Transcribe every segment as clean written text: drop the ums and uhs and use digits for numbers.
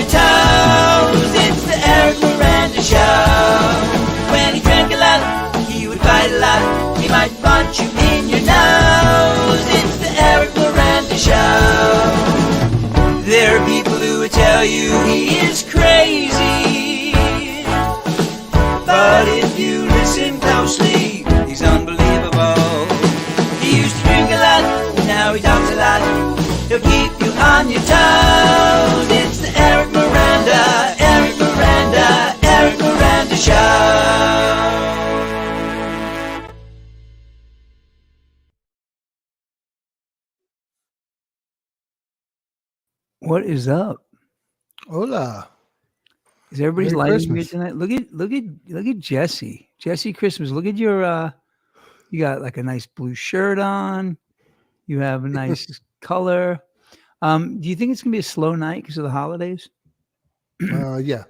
toes. It's the Eric Miranda Show. When he drank a lot, he would fight a lot. He might punch you in your nose. It's the Eric Miranda Show. There are people who would tell you he is crazy, but if you listen closely, he's unbelievable. He used to drink a lot, now he talks a lot. He'll keep you on your toes. It's the Eric Miranda, Eric Miranda, Eric Miranda Show. What is up? Hola. Is everybody's Merry lighting me Christmas. tonight? Look at Jesse. Jesse Christmas. Look at your you got like a nice blue shirt on. You have a nice color. Do you think it's gonna be a slow night because of the holidays? Yeah,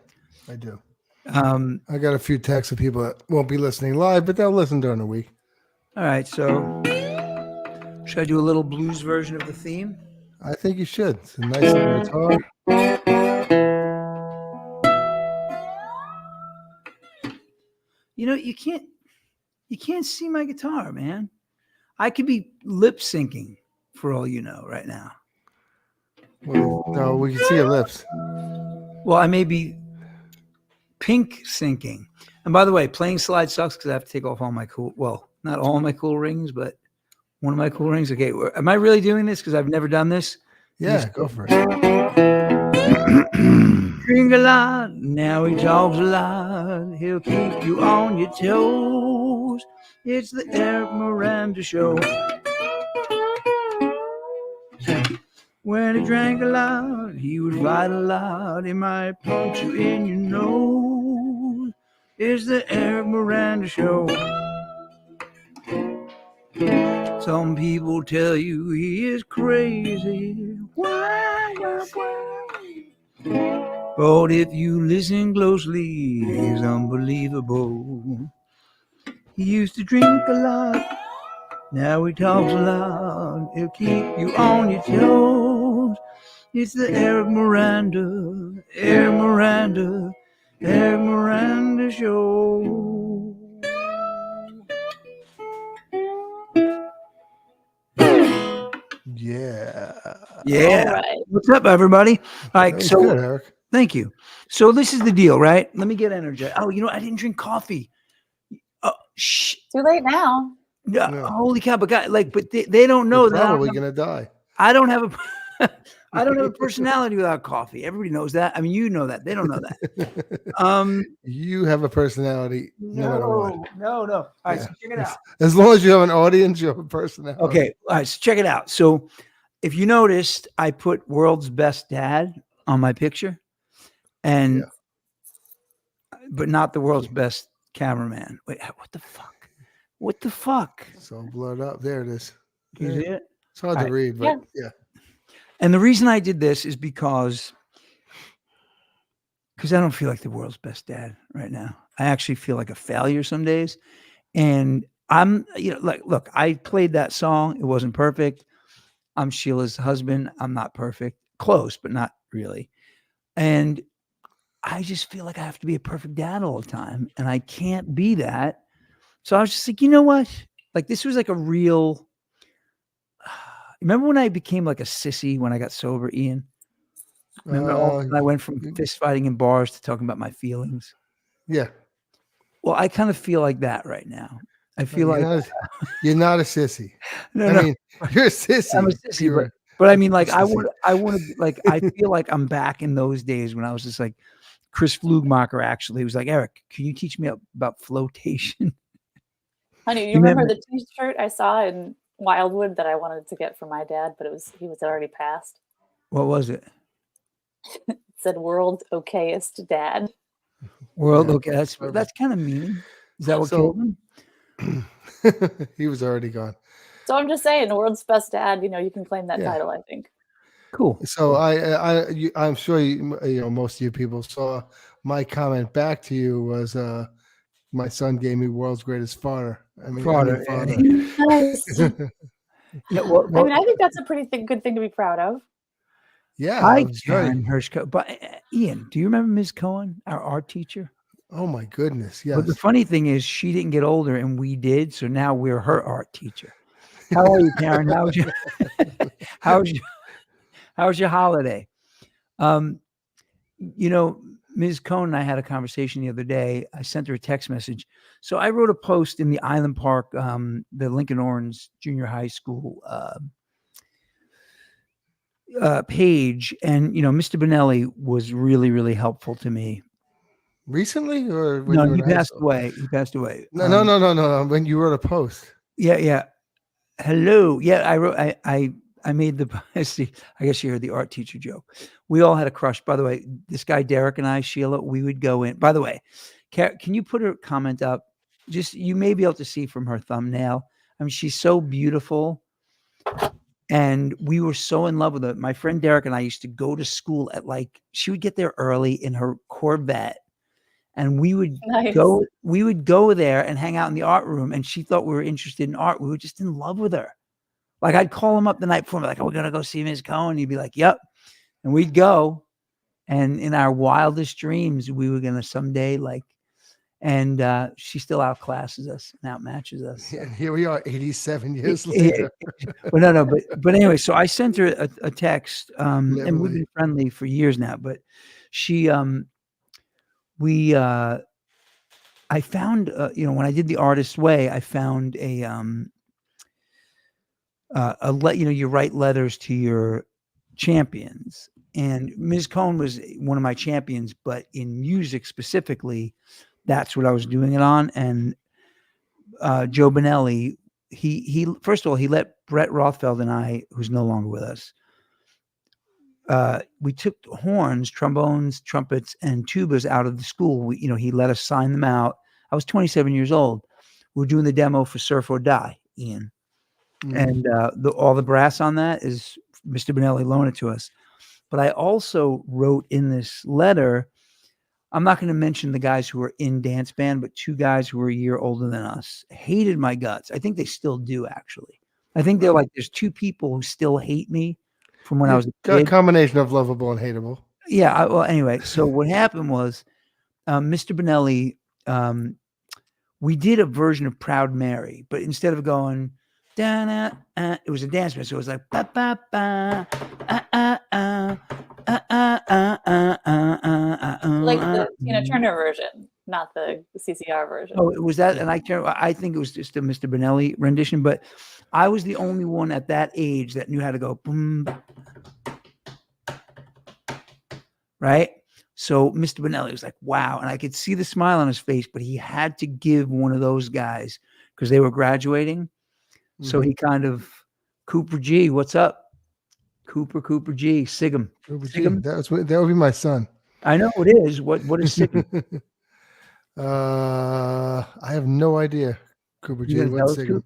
I do. Um, I got a few texts of people that won't be listening live, but they'll listen during the week. all right, so should I do a little blues version of the theme? I think you should. It's a nice little guitar. You know, you can't see my guitar, man. I could be lip syncing for all you know right now. Well, no, we can see your lips. Well, I may be pink syncing. And by the way, playing slide sucks because I have to take off all my not all my cool rings, but one of my cool rings. Okay, am I really doing this? Because I've never done this. Yeah, go for it. Drink a lot, now he talks a lot. He'll keep you on your toes. It's the Eric Miranda Show. When he drank a lot, he would fight a lot. He might punch you in your nose. It's the Eric Miranda Show. Some people tell you he is crazy. Why? But if you listen closely, he's unbelievable. He used to drink a lot, now he talks a lot. He'll keep you on your toes. It's the Eric Miranda, Eric Miranda, Eric Miranda Show. Yeah. Yeah. All right. What's up, everybody? All right, That was so good, Eric. thank you. So this is the deal, right? Let me get energized. Oh, you know, I didn't drink coffee. Oh, shh. Too late now. Yeah. Holy cow! But they don't know You're that. probably gonna die. I don't have a I don't have a personality without coffee. Everybody knows that. I mean, you know that. They don't know that. You have a personality no matter what. No. All right, Yeah. so check it out. As long as you have an audience, you have a personality. Okay, all right, so check it out. So if you noticed, I put world's best dad on my picture, and but not the world's best cameraman. Wait, what the fuck? What the fuck? So blurred up. There it is. Can you see it? It's hard to read, but yeah. And the reason I did this is because I don't feel like the world's best dad right now. I actually feel like a failure some days. And I'm, look, I played that song. It wasn't perfect. I'm Sheila's husband. I'm not perfect. Close, but not really. And I just feel like I have to be a perfect dad all the time. And I can't be that. So I was just like, you know what? Like, this was like a real... Remember when I became like a sissy when I got sober, Ian? Remember when I went from fist fighting in bars to talking about my feelings? Yeah. Well, I kind of feel like that right now. I feel you're not a sissy. No, I mean, you're a sissy. I'm a sissy, but I mean, like, I want to, like, I feel like I'm back in those days when I was just like, Chris Flugmacher actually was like, Eric, can you teach me about flotation? Honey, you remember the t-shirt I saw in Wildwood that I wanted to get for my dad, but he was already passed? What was it? It said "World Okayest Dad." World okay. That's kind of mean. Is that what killed him? He was already gone. So I'm just saying, the world's best dad. You can claim that title. I think. Cool. So I'm sure most of you people saw my comment back to you was my son gave me world's greatest father. Father. Nice. I think that's a pretty good thing to be proud of. Yeah, I can, Hirschko, but Ian, do you remember Ms. Cohen, our art teacher? Oh my goodness. But the Yes. funny thing is, she didn't get older, and we did. So now we're her art teacher. How are you, Karen? How's your how's your how's your holiday? You know, Ms. Cohen and I had a conversation the other day. I sent her a text message. So I wrote a post in the Island Park, the Lincoln Orange Junior High School page, and Mr. Benelli was really, really helpful to me. Recently, or when No, you were he in high passed school? away. He passed away. No. When you wrote a post. Yeah. Hello. Yeah, I wrote. I made the. See, I guess you heard the art teacher joke. We all had a crush. By the way, this guy Derek and I, Sheila, we would go in. By the way, can you put her comment up? Just you may be able to see from her thumbnail. I mean, she's so beautiful, and we were so in love with her. My friend Derek and I used to go to school at she would get there early in her Corvette. And we would Nice. go there and hang out in the art room. And she thought we were interested in art. We were just in love with her. Like I'd call him up the night before, like, "Oh, we're gonna go see Ms. Cohen." He'd be like, "Yep," and we'd go. And in our wildest dreams, we were gonna someday and she still outclasses us and outmatches us. So. And here we are, 87 years later. Well, no, but anyway, so I sent her a text, and we've been friendly for years now. But she, I found, when I did The Artist's Way, I found you write letters to your champions, and Ms. Cohen was one of my champions, but in music specifically, that's what I was doing it on. And Joe Benelli, he first of all, he let Brett Rothfeld and I, who's no longer with us, we took horns, trombones, trumpets, and tubas out of the school. He let us sign them out. I was 27 years old. We were doing the demo for Surf or Die, Ian. Mm-hmm. And all the brass on that is Mr. Benelli loaned it to us. But I also wrote in this letter, I'm not going to mention the guys who were in dance band, but two guys who were a year older than us hated my guts. I think they still do, actually. I think they're like, there's two people who still hate me from when I was a kid. A combination of lovable and hateable. Yeah. Well, anyway, so what happened was Mr. Benelli, we did a version of Proud Mary, but instead of going, it was a dance band. So it was like, ba, ba, ba, like the Tina Turner version, not the CCR version. Oh, it was that. And I think it was just a Mr. Benelli rendition, but I was the only one at that age that knew how to go boom, right? So Mr. Benelli was like, wow. And I could see the smile on his face, but he had to give one of those guys because they were graduating. Mm-hmm. So he kind of, Cooper G, what's up? Cooper G, Sigum. Sigum? That would be my son. I know it is. What is Sigum? I have no idea. Cooper G, what's Sigum?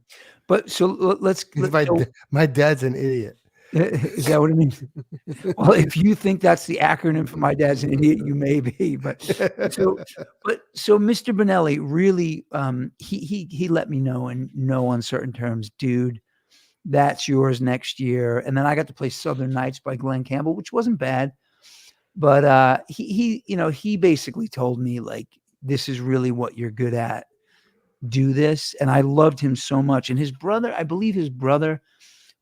But so let's my dad's an idiot. Is that what it means? Well, if you think that's the acronym for my dad's an idiot, you may be. But so Mr. Benelli really, he let me know in no uncertain terms, dude, that's yours next year. And then I got to play Southern Nights by Glenn Campbell, which wasn't bad. But he basically told me, like, this is really what you're good at. Do this. And I loved him so much. And his brother, I believe his brother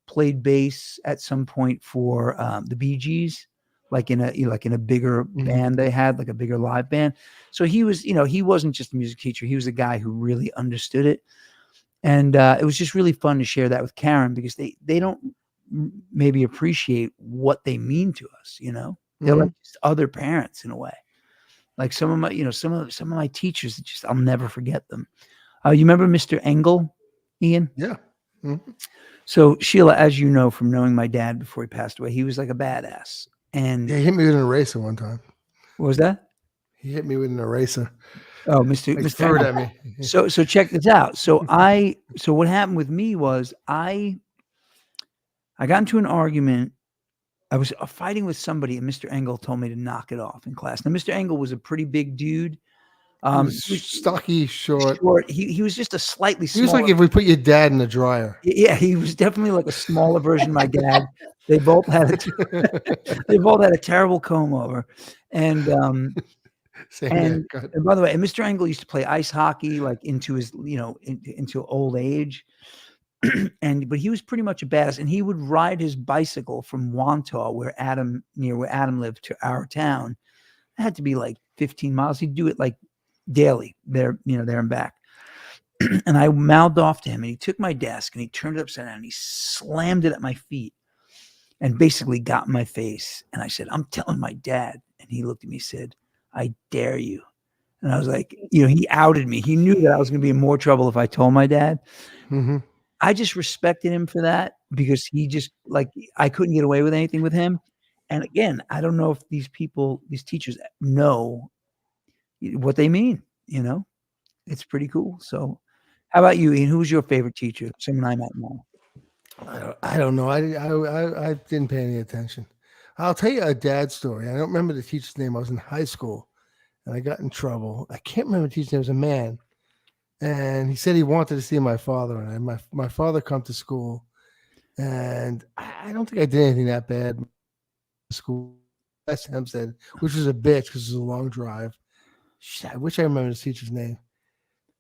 played bass at some point for the Bee Gees, like in a bigger band they had, like a bigger live band. So he was, he wasn't just a music teacher. He was a guy who really understood it. And it was just really fun to share that with Karen because they don't maybe appreciate what they mean to us. They're like just other parents in a way. Like some of my, some of my teachers, just I'll never forget them. You remember Mr. Engel, Ian? Yeah. Mm-hmm. So Sheila, as you know from knowing my dad before he passed away, he was like a badass. And he hit me with an eraser one time. What was that? He hit me with an eraser. Oh, Mr. Threw it at me. So check this out. So what happened with me was I got into an argument. I was fighting with somebody, and Mr. Engel told me to knock it off in class. Now, Mr. Engel was a pretty big dude. He was stocky, short. He was just a slightly smaller. He was like if we put your dad in the dryer. Yeah, he was definitely like a smaller version of my dad. They both had a terrible comb over, And Same and, haircut. and by the way, and Mr. Engel used to play ice hockey like into his, into old age. But he was pretty much a badass, and he would ride his bicycle from Wantagh, near where Adam lived, to our town. It had to be like 15 miles. He'd do it like daily there, there and back. And I mouthed off to him, and he took my desk and he turned it upside down and he slammed it at my feet and basically got in my face. And I said, "I'm telling my dad." And he looked at me and said, "I dare you." And I was like, he outed me. He knew that I was going to be in more trouble if I told my dad. Mm-hmm. I just respected him for that, because he just, like, I couldn't get away with anything with him. And again, I don't know if these teachers know what they mean, It's pretty cool. So how about you, Ian? Who's your favorite teacher? Someone I might know. I don't know. I didn't pay any attention. I'll tell you a dad story. I don't remember the teacher's name. I was in high school and I got in trouble. I can't remember the teacher's name. It was a man. And he said he wanted to see my father. And my father come to school. And I don't think I did anything that bad in school. That's Hempstead, which was a bitch because it was a long drive. Shit, I wish I remember the teacher's name.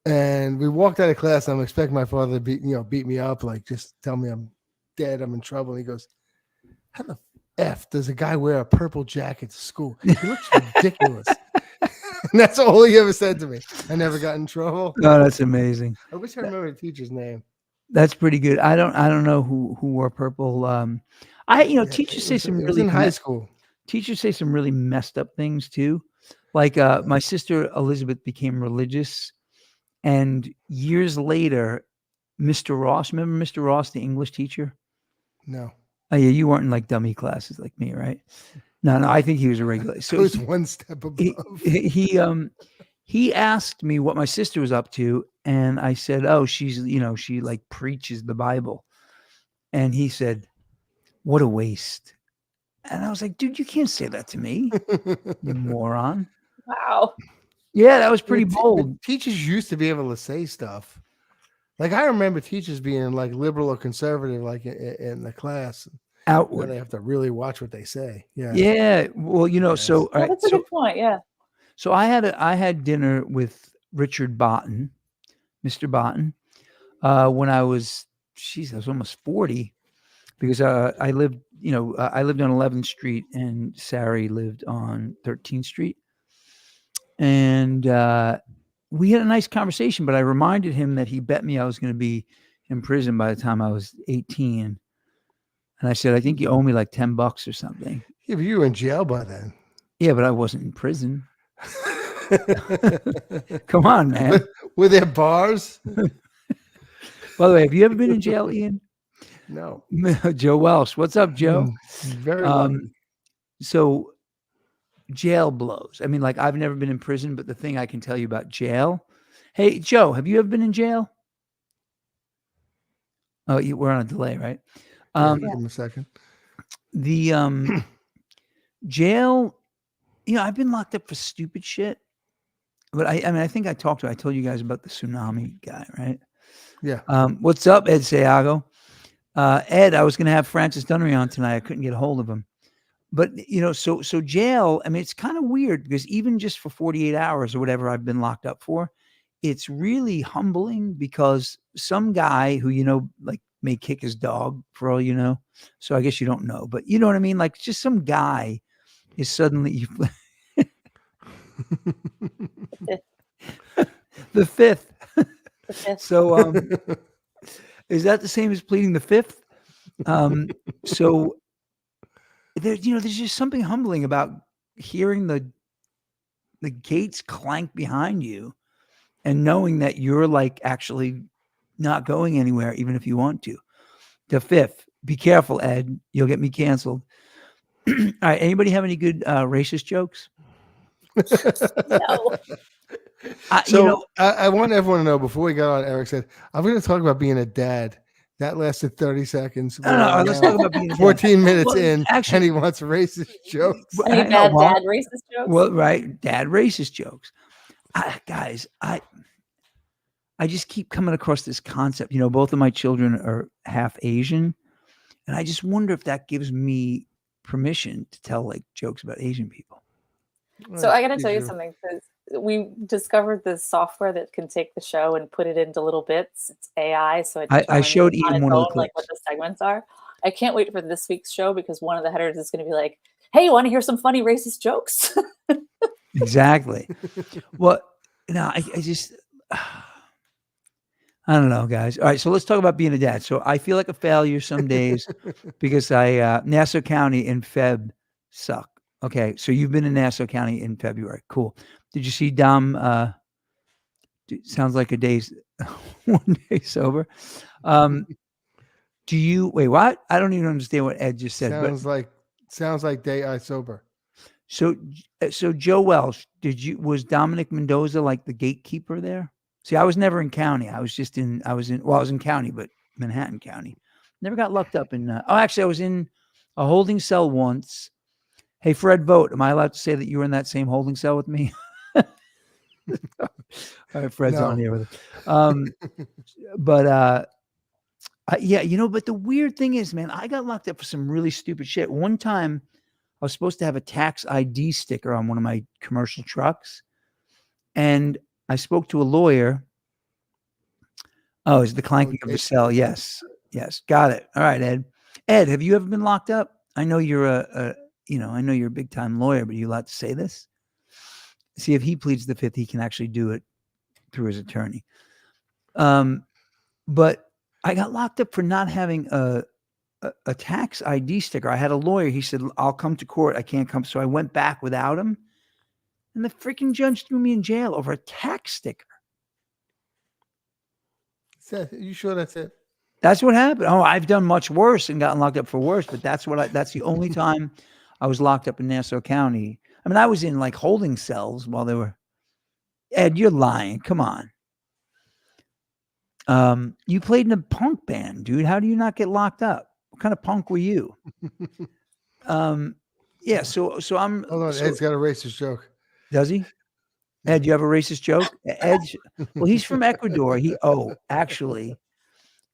And we walked out of class. And I'm expecting my father to beat me up, like just tell me I'm dead, I'm in trouble. And he goes, "How the F does a guy wear a purple jacket to school? He looks ridiculous." And that's all he ever said to me. I never got in trouble. Oh, that's amazing. I wish I remember the teacher's name. That's pretty good. I don't know who wore purple. Teachers say some really in high school. Teachers say some really messed up things too. Like my sister Elizabeth became religious, and years later, Mr. Ross, remember Mr. Ross, the English teacher? No. Oh yeah, you weren't in like dummy classes like me, right? No, I think he was a regular. So it was one step above. He asked me what my sister was up to, and I said, "Oh, she's, she like preaches the Bible." And he said, "What a waste." And I was like, "Dude, you can't say that to me, you moron." Wow. Yeah, that was pretty bold. Teachers used to be able to say stuff. Like I remember teachers being like liberal or conservative, like in the class. Outward. They have to really watch what they say. Yeah. Yeah. Well, so all right, that's a good point. Yeah. So I had dinner with Richard Botten, Mr. Botten, when I was almost 40, because I lived on 11th Street and Sari lived on 13th Street. And we had a nice conversation, but I reminded him that he bet me I was going to be in prison by the time I was 18. And I said, "I think you owe me like $10 or something." Yeah, but you were in jail by then. Yeah, but I wasn't in prison. Come on, man. Were there bars? By the way, have you ever been in jail, Ian? No. Joe Welsh. What's up, Joe? Very lucky. So jail blows. I mean, like, I've never been in prison, but the thing I can tell you about jail. Hey, Joe, have you ever been in jail? Oh, we're on a delay, right? Give him a second. The jail, I've been locked up for stupid shit. But I think I told you guys about the tsunami guy, right? Yeah. What's up, Ed Sayago? Ed, I was going to have Francis Dunnery on tonight. I couldn't get a hold of him. But, so jail, I mean, it's kind of weird because even just for 48 hours or whatever I've been locked up for, it's really humbling because some guy who, like may kick his dog for all you know. So I guess you don't know, but you know what I mean? Like just some guy is suddenly the fifth. So is that the same as pleading the fifth? So there's just something humbling about hearing the gates clank behind you and knowing that you're like actually not going anywhere, even if you want to. The fifth. Be careful, Ed. You'll get me canceled. All right. Anybody have any good racist jokes? No. I want everyone to know before we got on, Eric said, "I'm going to talk about being a dad." That lasted 30 seconds. No, let's talk about being 14 minutes in. Actually, and he wants racist jokes. Any bad dad racist jokes? Well, right. Dad racist jokes. Guys, I just keep coming across this concept. Both of my children are half Asian. And I just wonder if that gives me permission to tell like jokes about Asian people. So I got to Please tell you do. something, because we discovered this software that can take the show and put it into little bits. It's AI, so it I determines showed on Ian its one of the own like what clips. the segments are. I can't wait for this week's show, because one of the headers is going to be like, "Hey, you want to hear some funny racist jokes?" Exactly. Well, no, I just, I don't know, guys. All right, so let's talk about being a dad. So I feel like a failure some days because Nassau County in Feb suck. Okay, so you've been in Nassau County in February. Cool. Did you see Dom? Sounds like a day's 1 day sober. Do you wait? What? I don't even understand what Ed just said. But sounds like day I sober. so Joe Welsh, was Dominic Mendoza like the gatekeeper there? See, I was never in county. I was in county, but Manhattan County. Never got locked up in. Actually, I was in a holding cell once. Hey, Fred Vogt, am I allowed to say that you were in that same holding cell with me? All right, Fred's No. on here with it. But yeah, but the weird thing is, man, I got locked up for some really stupid shit. One time, I was supposed to have a tax ID sticker on one of my commercial trucks, and I spoke to a lawyer. Oh, is the clanking of a cell? Yes, got it. All right, Ed. Ed, have you ever been locked up? I know you're I know you're a big time lawyer, but are you allowed to say this? See, if he pleads the fifth, he can actually do it through his attorney. But I got locked up for not having a tax ID sticker. I had a lawyer. He said, I'll come to court. I can't come. So I went back without him. And the freaking judge threw me in jail over a tax sticker. You sure that's it? That's what happened. Oh, I've done much worse and gotten locked up for worse, but that's the only time I was locked up in Nassau County. I mean, I was in like holding cells while they were. Ed, you're lying. Come on. You played in a punk band, dude. How do you not get locked up? What kind of punk were you? Yeah. So I'm. Hold on, Ed's got a racist joke. Does he? Ed, you have a racist joke? Ed, well, he's from Ecuador. Actually,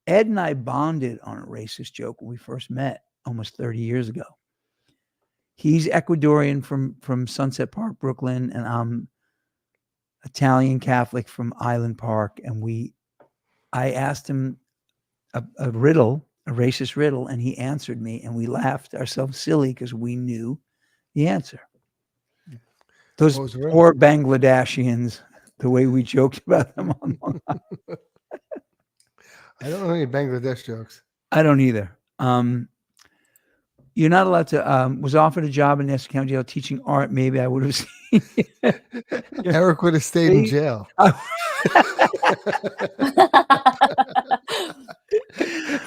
Ed and I bonded on a racist joke when we first met almost 30 years ago. He's Ecuadorian from Sunset Park, Brooklyn, and I'm Italian Catholic from Island Park. And I asked him a riddle, a racist riddle, and he answered me, and we laughed ourselves silly because we knew the answer. Those poor Bangladeshians, the way we joked about them on Long Island. I don't know any Bangladesh jokes. I don't either. You're not allowed to. Was offered a job in Nassau County Jail teaching art. Maybe I would have seen. Eric would have stayed in jail.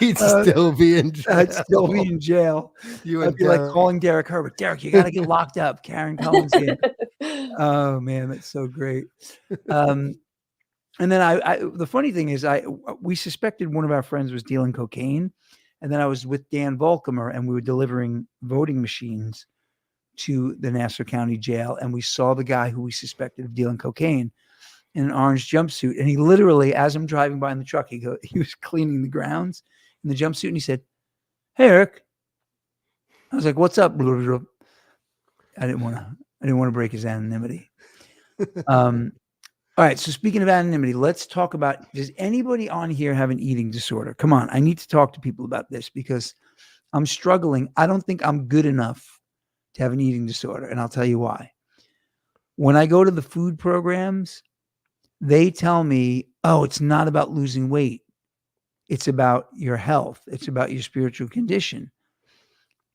He'd still be in jail. I'd still be in jail. I'd be like calling Derek Herbert. Derek, you got to get locked up. Karen Cohen's here. Oh man, that's so great. And then the funny thing is, we suspected one of our friends was dealing cocaine, and then I was with Dan Volkamer, and we were delivering voting machines to the Nassau County Jail, and we saw the guy who we suspected of dealing cocaine in an orange jumpsuit, and he literally, as I'm driving by in the truck, he was cleaning the grounds in the jumpsuit, and he said, "Hey, Eric." I was like, "What's up?" I didn't want to break his anonymity. All right. So speaking of anonymity, let's talk about, does anybody on here have an eating disorder? Come on. I need to talk to people about this because I'm struggling. I don't think I'm good enough to have an eating disorder. And I'll tell you why. When I go to the food programs, they tell me, oh, it's not about losing weight. It's about your health. It's about your spiritual condition.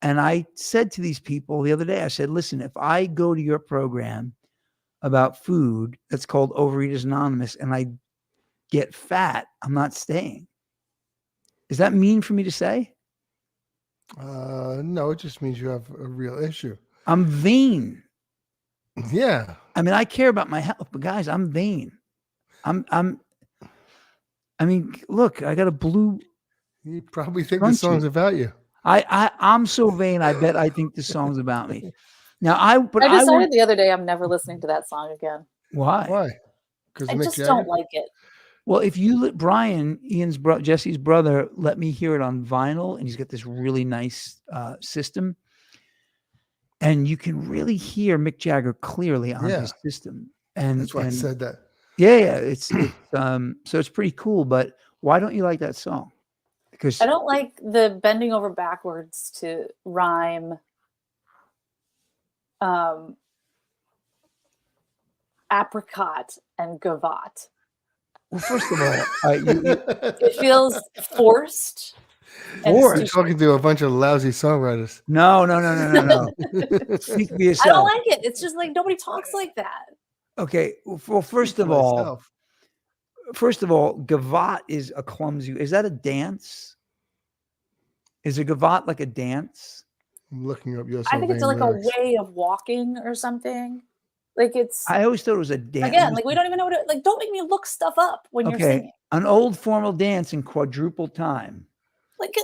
And I said to these people the other day, I said, listen, if I go to your program about food that's called Overeaters Anonymous and I get fat, I'm not staying. Is that mean for me to say? No, it just means you have a real issue. I'm vain. Yeah. I mean, I care about my health, but guys, I'm vain. I mean, look, I got a blue. You probably think the song's about you. I'm so vain. I bet I think the song's about me. Now, I decided the other day I'm never listening to that song again. Why? Why? Because I just don't like it. Well, if you let Brian, Jesse's brother, let me hear it on vinyl, and he's got this really nice system. and you can really hear Mick Jagger clearly on Yeah. his system. And That's why I said that. yeah, so it's pretty cool. But why don't you like that song? Because I don't like the bending over backwards to rhyme apricot and gavotte. well, first of all, It feels forced. And Forced? You're stupid. talking to a bunch of lousy songwriters. no. Speak for I yourself. don't like it. It's just like nobody talks like that. Okay. Well, Speak for myself. first of all, gavotte is a clumsy. Is that a dance? Is a gavotte like a dance? I'm looking up your I think it's like lyrics. a way of walking or something. Like it's I always thought it was a dance. again, like we don't even know what it like. Don't make me look stuff up when you're singing. An old formal dance in quadruple time. Like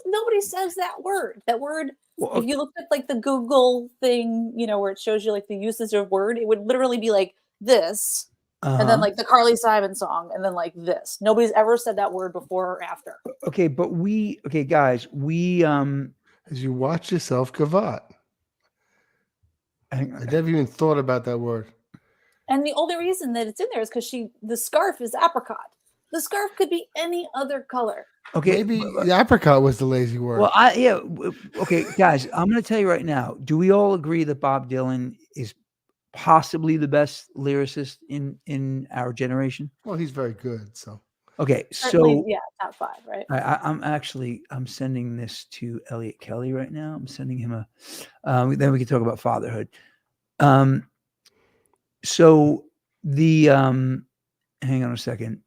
nobody says that word. That word. Well, If you look at like the Google thing, where it shows you like the usage of word, it would literally be like this, and then like the Carly Simon song, and then like this. Nobody's ever said that word before or after. Okay, but guys, As you watch yourself gavotte. I never even thought about that word. And the only reason that it's in there is because the scarf is apricot. The scarf could be any other color. Okay, maybe the apricot was the lazy word. Well, okay, guys, I'm going to tell you right now. Do we all agree that Bob Dylan is possibly the best lyricist in our generation? Well, he's very good. So okay, Certainly, so yeah, top 5, right? I'm sending this to Elliot Kelly right now. I'm sending him then we can talk about fatherhood. So the hang on a second.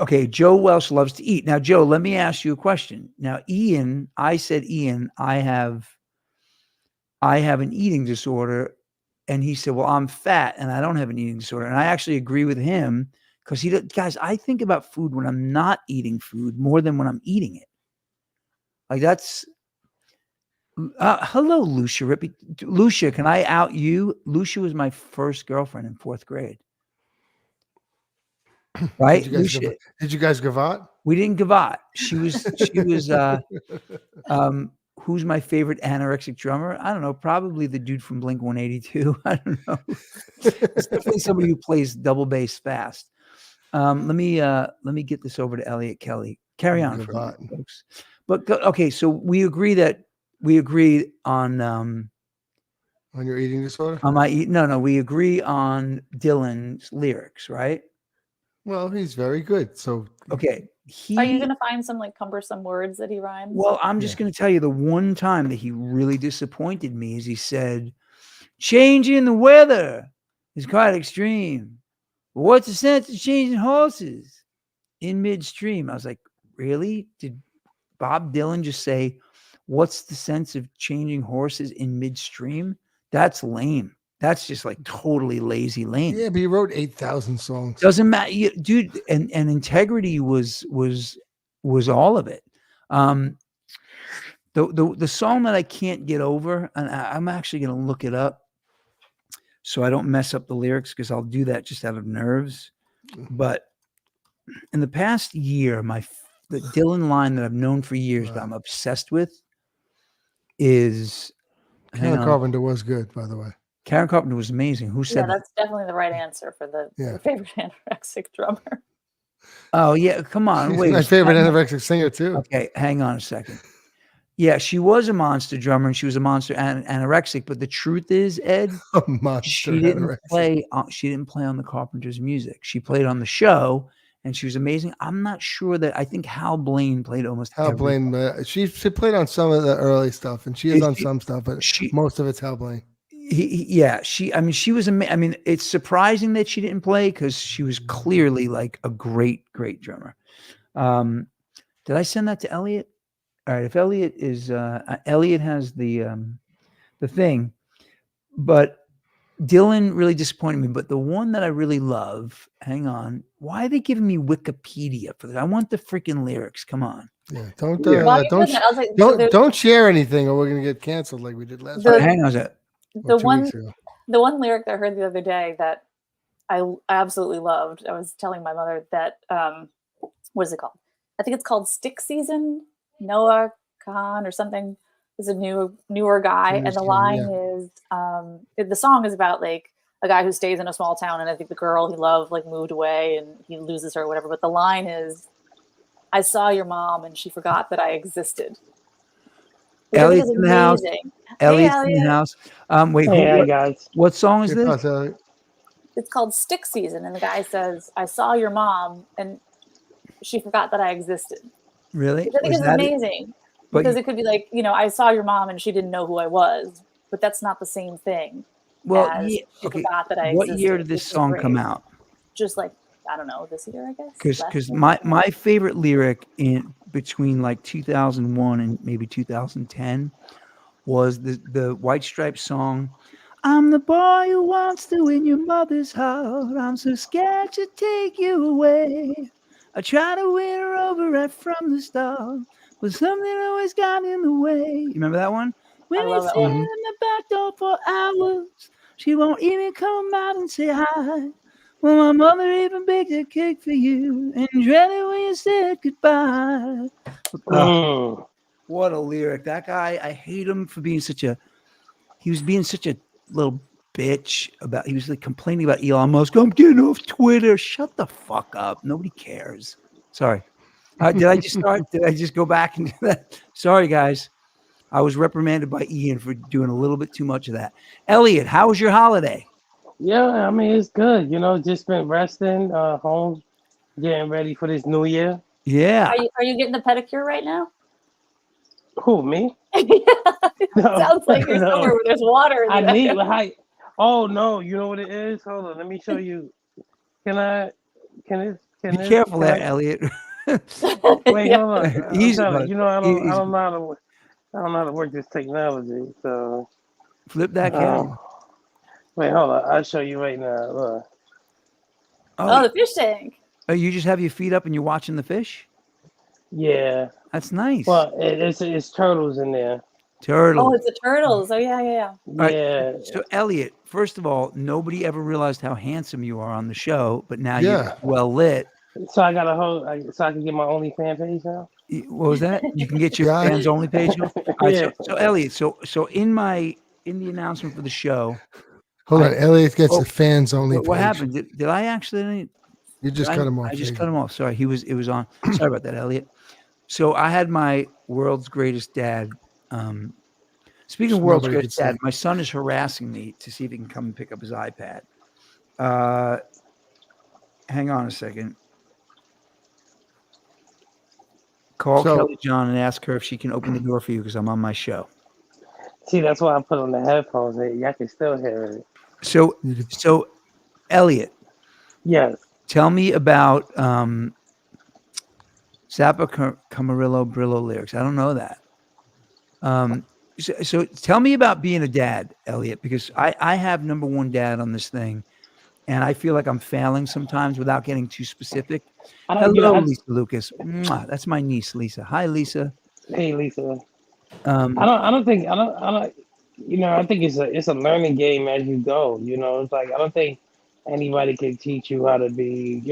Okay, Joe Welsh loves to eat. Now, Joe, let me ask you a question. Now, Ian, I have an eating disorder. And he said, well, I'm fat and I don't have an eating disorder. And I actually agree with him because guys, I think about food when I'm not eating food more than when I'm eating it. Like that's, hello, Lucia Rippy. Lucia, can I out you? Lucia was my first girlfriend in 4th grade. Right? Did you guys gavotte? We didn't gavotte. She was who's my favorite anorexic drummer? I don't know. Probably the dude from Blink 182. I don't know. It's definitely somebody who plays double bass fast. Let me get this over to Elliot Kelly. Carry on for a minute, folks. But okay, so we agree on your eating disorder? No, we agree on Dylan's lyrics, right? Well, he's very good. So okay. Are you going to find some like cumbersome words that he rhymes? Well, I'm just going to tell you the one time that he really disappointed me is he said, changing the weather is quite extreme. What's the sense of changing horses in midstream? I was like, really? Did Bob Dylan just say, what's the sense of changing horses in midstream? That's lame. That's just like totally lazy lame. Yeah, but he wrote 8,000 songs. Doesn't matter, dude. And integrity was all of it. The song that I can't get over, and I'm actually going to look it up so I don't mess up the lyrics because I'll do that just out of nerves. But in the past year, the Dylan line that I've known for years, but I'm obsessed with is Karen Carpenter was good, by the way. Karen Carpenter was amazing. Who said that? That's definitely the right answer for your favorite anorexic drummer. Oh, yeah. Come on. She's wait. My favorite anorexic singer, too. Okay. Hang on a second. Yeah, she was a monster drummer and she was a monster anorexic. But the truth is, Ed, she didn't play on the Carpenters' music. She played on the show and she was amazing. I'm not sure that I think Hal Blaine played almost everything. Blaine. She played on some of the early stuff and she is on some stuff, but most of it's Hal Blaine. She was amazing. It's surprising that she didn't play because she was clearly like a great drummer. Did I send that to Elliot? All right, if Elliot is Elliot has the thing, but Dylan really disappointed me. But the one that I really love, hang on, why are they giving me Wikipedia for this? I want the freaking lyrics. Come on. Yeah, don't share anything or we're gonna get canceled like we did last week. Hang on a second. The one lyric that I heard the other day that I absolutely loved. I was telling my mother that what is it called? I think it's called Stick Season, Noah Khan or something. is a newer guy, and the line is the song is about like a guy who stays in a small town, and I think the girl he loved like moved away and he loses her or whatever. But the line is, "I saw your mom and she forgot that I existed." Which I think Elliot's is in the house. amazing. Elliot's Hey, in the Elliot. house. Wait, Hey, guys. what song is this? It's called Stick Season, and the guy says, "I saw your mom and she forgot that I existed." Really? Which I think is amazing. Because it could be like, I saw your mom and she didn't know who I was, but that's not the same thing. Well, she forgot that I what existed. year did this song come out? Just like, I don't know, this year, I guess. Because my favorite lyric in between like 2001 and maybe 2010 was the White Stripes song. I'm the boy who wants to win your mother's heart. I'm so scared to take you away. I try to win her over right from the start, but something always got in the way. You remember that one? When we sit in the back door for hours, she won't even come out and say hi. Well, my mother even baked a cake for you and dreaded when you said goodbye. What a lyric. That guy, I hate him for being he was being such a little bitch he was like complaining about Elon Musk. I'm getting off Twitter. Shut the fuck up. Nobody cares. Sorry. Did I just start? Did I just go back and do that? Sorry, guys. I was reprimanded by Ian for doing a little bit too much of that. Elliot, how was your holiday? Yeah, I mean, it's good. Just been resting, home, getting ready for this new year. Yeah. Are you getting the pedicure right now? Who, me? Sounds like you're somewhere where there's water. Oh, no. You know what it is? Hold on. Let me show you. Be careful there, Elliot. Wait, hold on. Easy, I don't know how to work this technology. So flip that camera. Wait, hold on. I'll show you right now. Look. Oh, the fish tank. Oh, you just have your feet up and you're watching the fish? Yeah. That's nice. Well, it's turtles in there. Turtles. Oh, it's the turtles. Oh, yeah. Yeah. Right. So, Elliot, first of all, nobody ever realized how handsome you are on the show, but now you're well lit. So I got so I can get my OnlyFans page now? What was that? You can get your fans only page now? All right, so Elliot, so in the announcement for the show. Hold on, Elliot gets the fans only page. What happened? Did I actually? You just cut him off. I just cut him off. Sorry, it was on. Sorry about that, Elliot. So I had my world's greatest dad. Speaking of world's greatest dad, my son is harassing me to see if he can come and pick up his iPad. Hang on a second. Call Kelly John and ask her if she can open the door for you because I'm on my show. See, that's why I put on the headphones. Y'all can still hear it. So Elliot. Yes. Tell me about Zappa Camarillo Brillo lyrics. I don't know that. So tell me about being a dad, Elliot, because I have number one dad on this thing, and I feel like I'm failing sometimes without getting too specific. Hello, Lisa Lucas. Mwah, that's my niece, Lisa. Hi, Lisa. Hey, Lisa. I think it's a learning game as you go. It's like I don't think anybody can teach you how to be,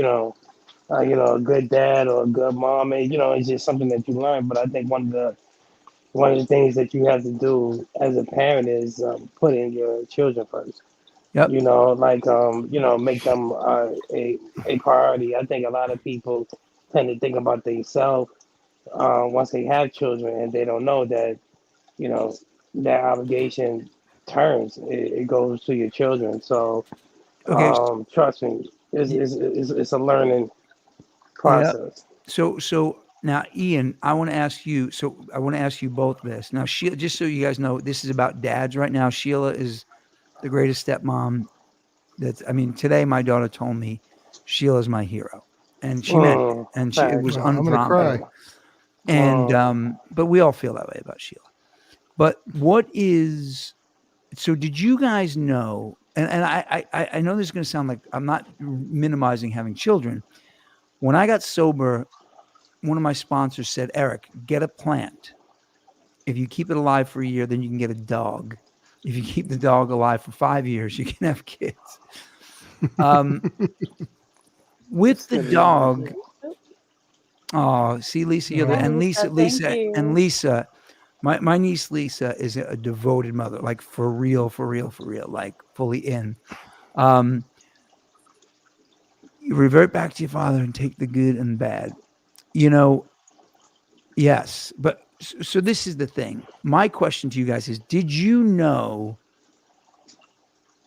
a good dad or a good mom. And, it's just something that you learn. But I think one of the things that you have to do as a parent is putting your children first. Yep. Make them a priority. I think a lot of people tend to think about themselves once they have children, and they don't know that, that obligation turns. It goes to your children. So, trust me, it's a learning process. Yeah. So now, Ian, I want to ask you. So I want to ask you both this. Now, Sheila, just so you guys know, this is about dads right now. Sheila is the greatest stepmom. Today my daughter told me Sheila's my hero, and she meant it, and it was unprompted. And but we all feel that way about Sheila. But so did you guys know? And I know this is going to sound like I'm not minimizing having children. When I got sober, one of my sponsors said, Eric, get a plant. If you keep it alive for a year, then you can get a dog. If you keep the dog alive for 5 years, you can have kids. With the dog, oh, see, Lisa, you're there. And Lisa, My niece Lisa is a devoted mother, like for real, like fully in. Um, you revert back to your father and take the good and bad. You know, yes, but so this is the thing. My question to you guys is: did you know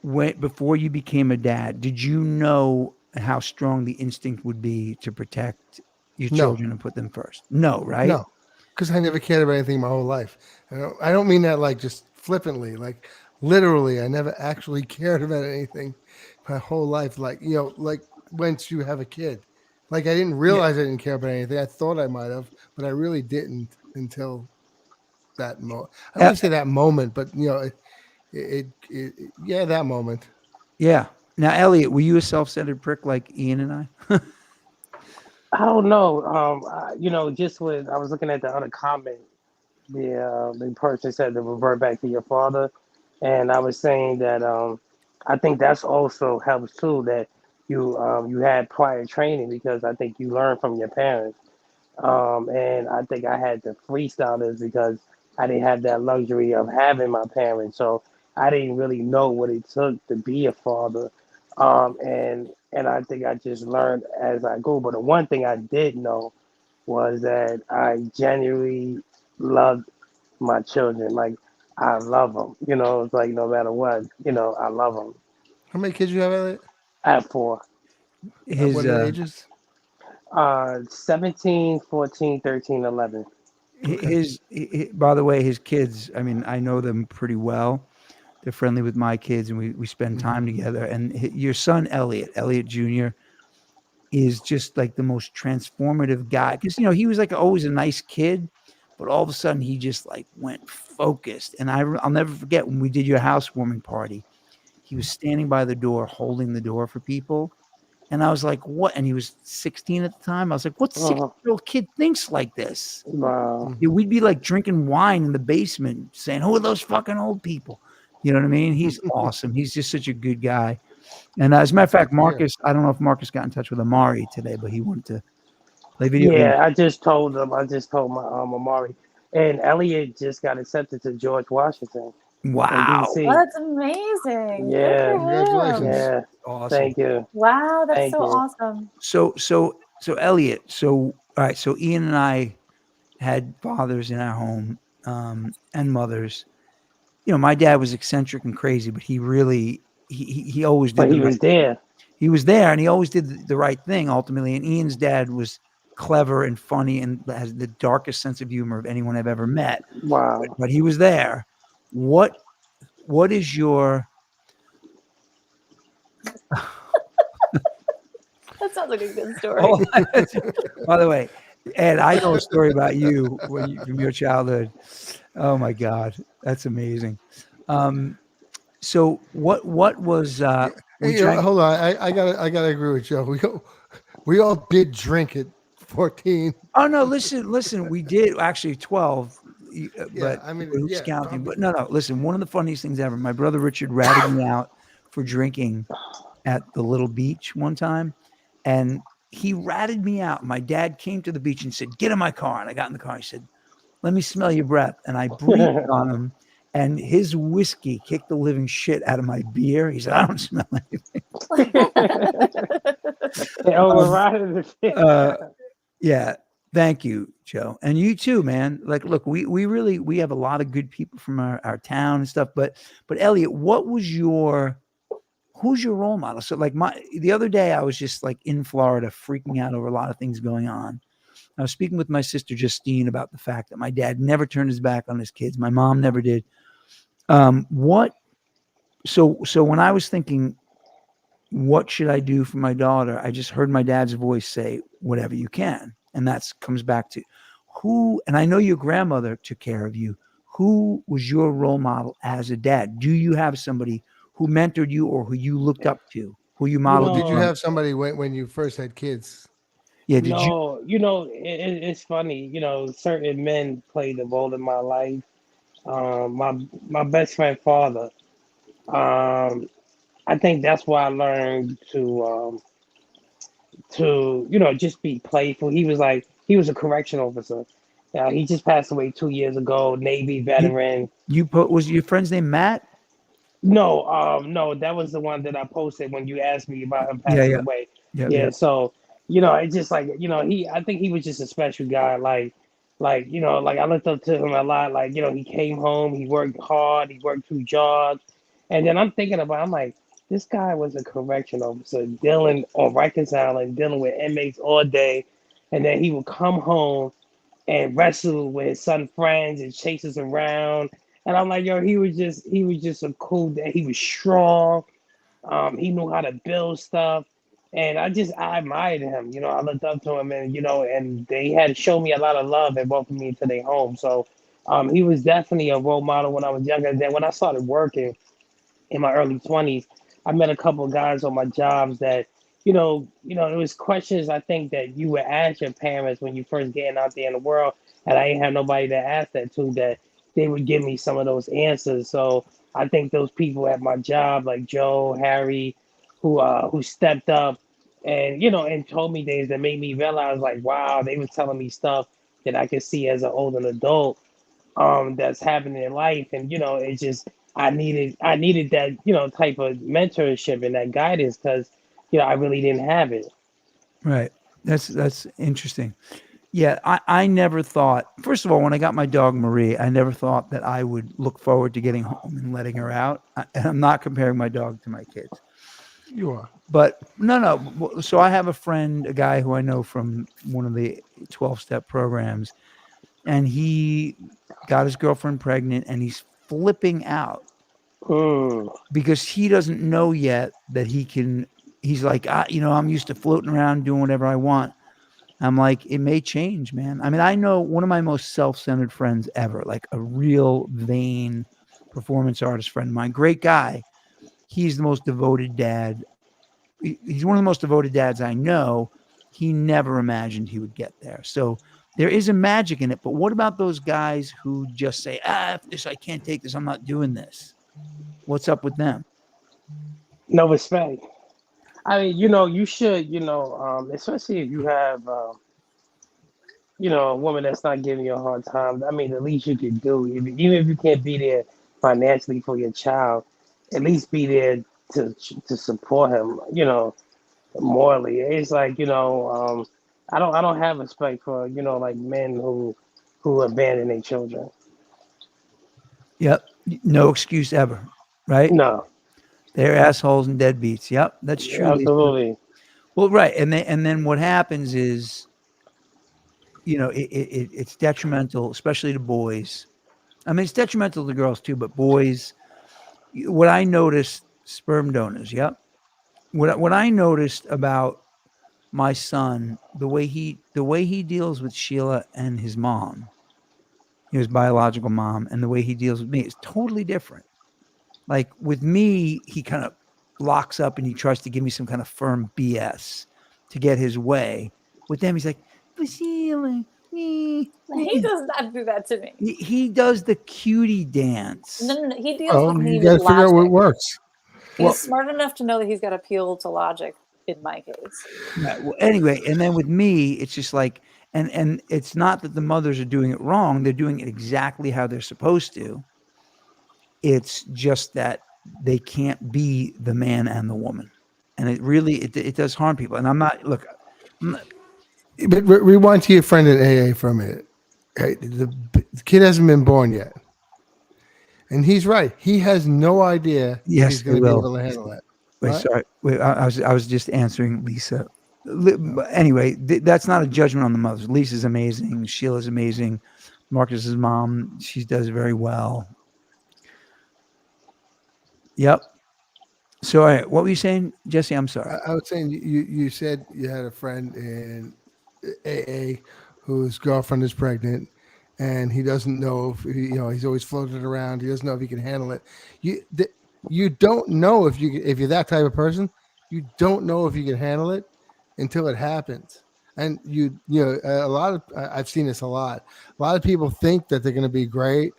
when before you became a dad? Did you know how strong the instinct would be to protect your No, children and put them first? No, right? no, because I never cared about anything my whole life. I don't mean that like just flippantly, like literally. I never actually cared about anything my whole life. Like like once you have a kid, like I didn't Yeah, realize I didn't care about anything. I thought I might have, but I really didn't until that moment. I don't uh, want to say that moment, but yeah, that moment. yeah. Now, Elliot, were you a self-centered prick like Ian and I? I don't know. Just when I was looking at the other comment, the person said to revert back to your father, and I was saying that I think that's also helps too that you had prior training because I think you learned from your parents. And I think I had to freestyle this because I didn't have that luxury of having my parents. So I didn't really know what it took to be a father. And I think I just learned as I go. But the one thing I did know was that I genuinely loved my children. Like I love them. It's like no matter what, I love them. How many kids you have, Elliot? I have four. His What are their ages? 17, 14, 13, 11. Okay. by the way, his kids, I mean, I know them pretty well. They're friendly with my kids and we spend Mhm. time together. And your son, Elliot Jr., is just like the most transformative guy. Because, he was like always a nice kid, but all of a sudden he just like went focused. And I'll never forget when we did your housewarming party, he was standing by the door, holding the door for people. And I was like, what? And he was 16 at the time. I was like, what Uh, 16-year-old kid thinks like this? wow. Yeah, Mhm. we'd be like drinking wine in the basement saying, who are those fucking old people? You know what I mean? He's awesome. He's just such a good guy. And as a matter of That's fact, good to hear. Marcus, I don't know if Marcus got in touch with Amari today, but he wanted to play video games. Yeah, I just told them. I just told my Amari, and Elliot just got accepted to George Washington in Wow. Oh, D.C. that's amazing. Good for Yeah, him. Congratulations. yeah. Awesome. Thank you, Wow, that's thank so you. awesome. So Elliot, all right, so Ian and I had fathers in our home, and mothers. My dad was eccentric and crazy, but he really he always But did the he right was there. he was there and he always did the right thing ultimately. And Ian's dad was clever and funny and has the darkest sense of humor of anyone I've ever met. But, Wow. but he was there. What what is your That sounds like a good story. oh, by the way, Ed, I know a story about you from your childhood. Oh my God, that's amazing. So what was Yeah. we Hey, drank? hold on. I gotta agree with Joe. We all did drink at 14. Oh no, listen. We did actually 12, Yeah, but I mean, who's yeah, counting? probably. But no. Listen, one of the funniest things ever. My brother Richard ratted me out for drinking at the little beach one time, and he ratted me out. My dad came to the beach and said, "Get in my car." And I got in the car. He said, "Let me smell your breath." And I breathed on him, and his whiskey kicked the living shit out of my beer. He said, "I don't smell anything." They Um, overrided it. uh, Yeah. Thank you, Joe. And you too, man. Like, look, we really we have a lot of good people from our town and stuff. But Elliot, who's your role model? So like the other day I was just like in Florida freaking out over a lot of things going on. I was speaking with my sister Justine about the fact that my dad never turned his back on his kids. My mom never did. What so when I was thinking, what should I do for my daughter? I just heard my dad's voice say, whatever you can. And that's comes back to who, and I know your grandmother took care of you. Who was your role model as a dad? Do you have somebody who mentored you or who you looked up to, who you you Well, modeled did you from? know, have somebody when you first had kids? Yeah. Did you? no, it's funny. Certain men played a role in my life. My best friend father. Um, I think that's why I learned to just be playful. He was a correction officer, He just passed away 2 years ago. Navy veteran. Was your friend's name Matt? No, that was the one that I posted when you asked me about him Yeah, passing yeah, away. yeah, Yeah, yeah. so it's just like I think he was just a special guy. Like I looked up to him a lot. Like he came home, he worked hard, he worked 2 jobs, and then I'm like, this guy was a correction officer dealing or reconciling, dealing with inmates all day, and then he would come home and wrestle with his son friends and chase us around. And I'm like, yo, he was just a cool dad. He was strong. He knew how to build stuff. And I admired him. I looked up to him, and they had shown me a lot of love and welcomed me into their home. So he was definitely a role model when I was younger. And then when I started working in my early 20s, I met a couple of guys on my jobs that, it was questions I think that you would ask your parents when you first getting out there in the world, and I ain't have nobody to ask that to, that they would give me some of those answers. So I think those people at my job, like Joe, Harry, who stepped up and told me things that made me realize, like, wow, they were telling me stuff that I could see as an older adult, that's happening in life. And it's just I needed that type of mentorship and that guidance, because I really didn't have it. Right. That's interesting. Yeah, I never thought, first of all, when I got my dog Marie, I never thought that I would look forward to getting home and letting her out. And I'm not comparing my dog to my kids. You are. But no. So I have a friend, a guy who I know from one of the 12-step programs, and he got his girlfriend pregnant, and he's flipping out Mm. because he doesn't know yet that he's like, I'm used to floating around doing whatever I want. I'm like, it may change, man. I mean, I know one of my most self-centered friends ever, like a real vain performance artist friend of mine, great guy. He's the most devoted dad. He's one of the most devoted dads I know. He never imagined he would get there. So there is a magic in it. But what about those guys who just say, I can't take this, I'm not doing this? What's up with them? No respect. I mean, you should, especially if you have, a woman that's not giving you a hard time. I mean, the least you could do, even if you can't be there financially for your child, at least be there to support him, morally. It's like, I don't have respect for, like men who abandon their children. Yep. No excuse ever. Right. No, They're assholes and deadbeats. Yep. That's true, Lisa. absolutely. Well, right. And then what happens is, it's detrimental, especially to boys. I mean, it's detrimental to girls too, but boys, what I noticed, sperm donors. Yep. What I noticed about my son, the way he deals with Sheila and his mom, his biological mom, and the way he deals with me is totally different. Like with me, he kind of locks up and he tries to give me some kind of firm BS to get his way. With them, he's like, but Sheila, He does not do that to me. he does the cutie dance. No. He deals with me You got with to figure out what logic. works. He's smart enough to know that he's got to appeal to logic in my case. Right. Well, anyway, and then with me, it's just like, and it's not that the mothers are doing it wrong; they're doing it exactly how they're supposed to. It's just that they can't be the man and the woman, and it does harm people. And I'm not But rewind to your friend in AA for a minute. Right? The kid hasn't been born yet. And he's right. He has no idea Yes, he's going to be able to handle that. Wait, Right? sorry. Wait, I was just answering Lisa. Anyway, that's not a judgment on the mothers. Lisa's amazing. Sheila's amazing. Marcus's mom, she does very well. Yep. So, all right, what were you saying, Jesse? I'm sorry. I was saying you said you had a friend in AA whose girlfriend is pregnant, and he doesn't know if he's always floated around. He doesn't know if he can handle it. You don't know if you're that type of person. You don't know if you can handle it until it happens. And a lot of I've seen this a lot. A lot of people think that they're going to be great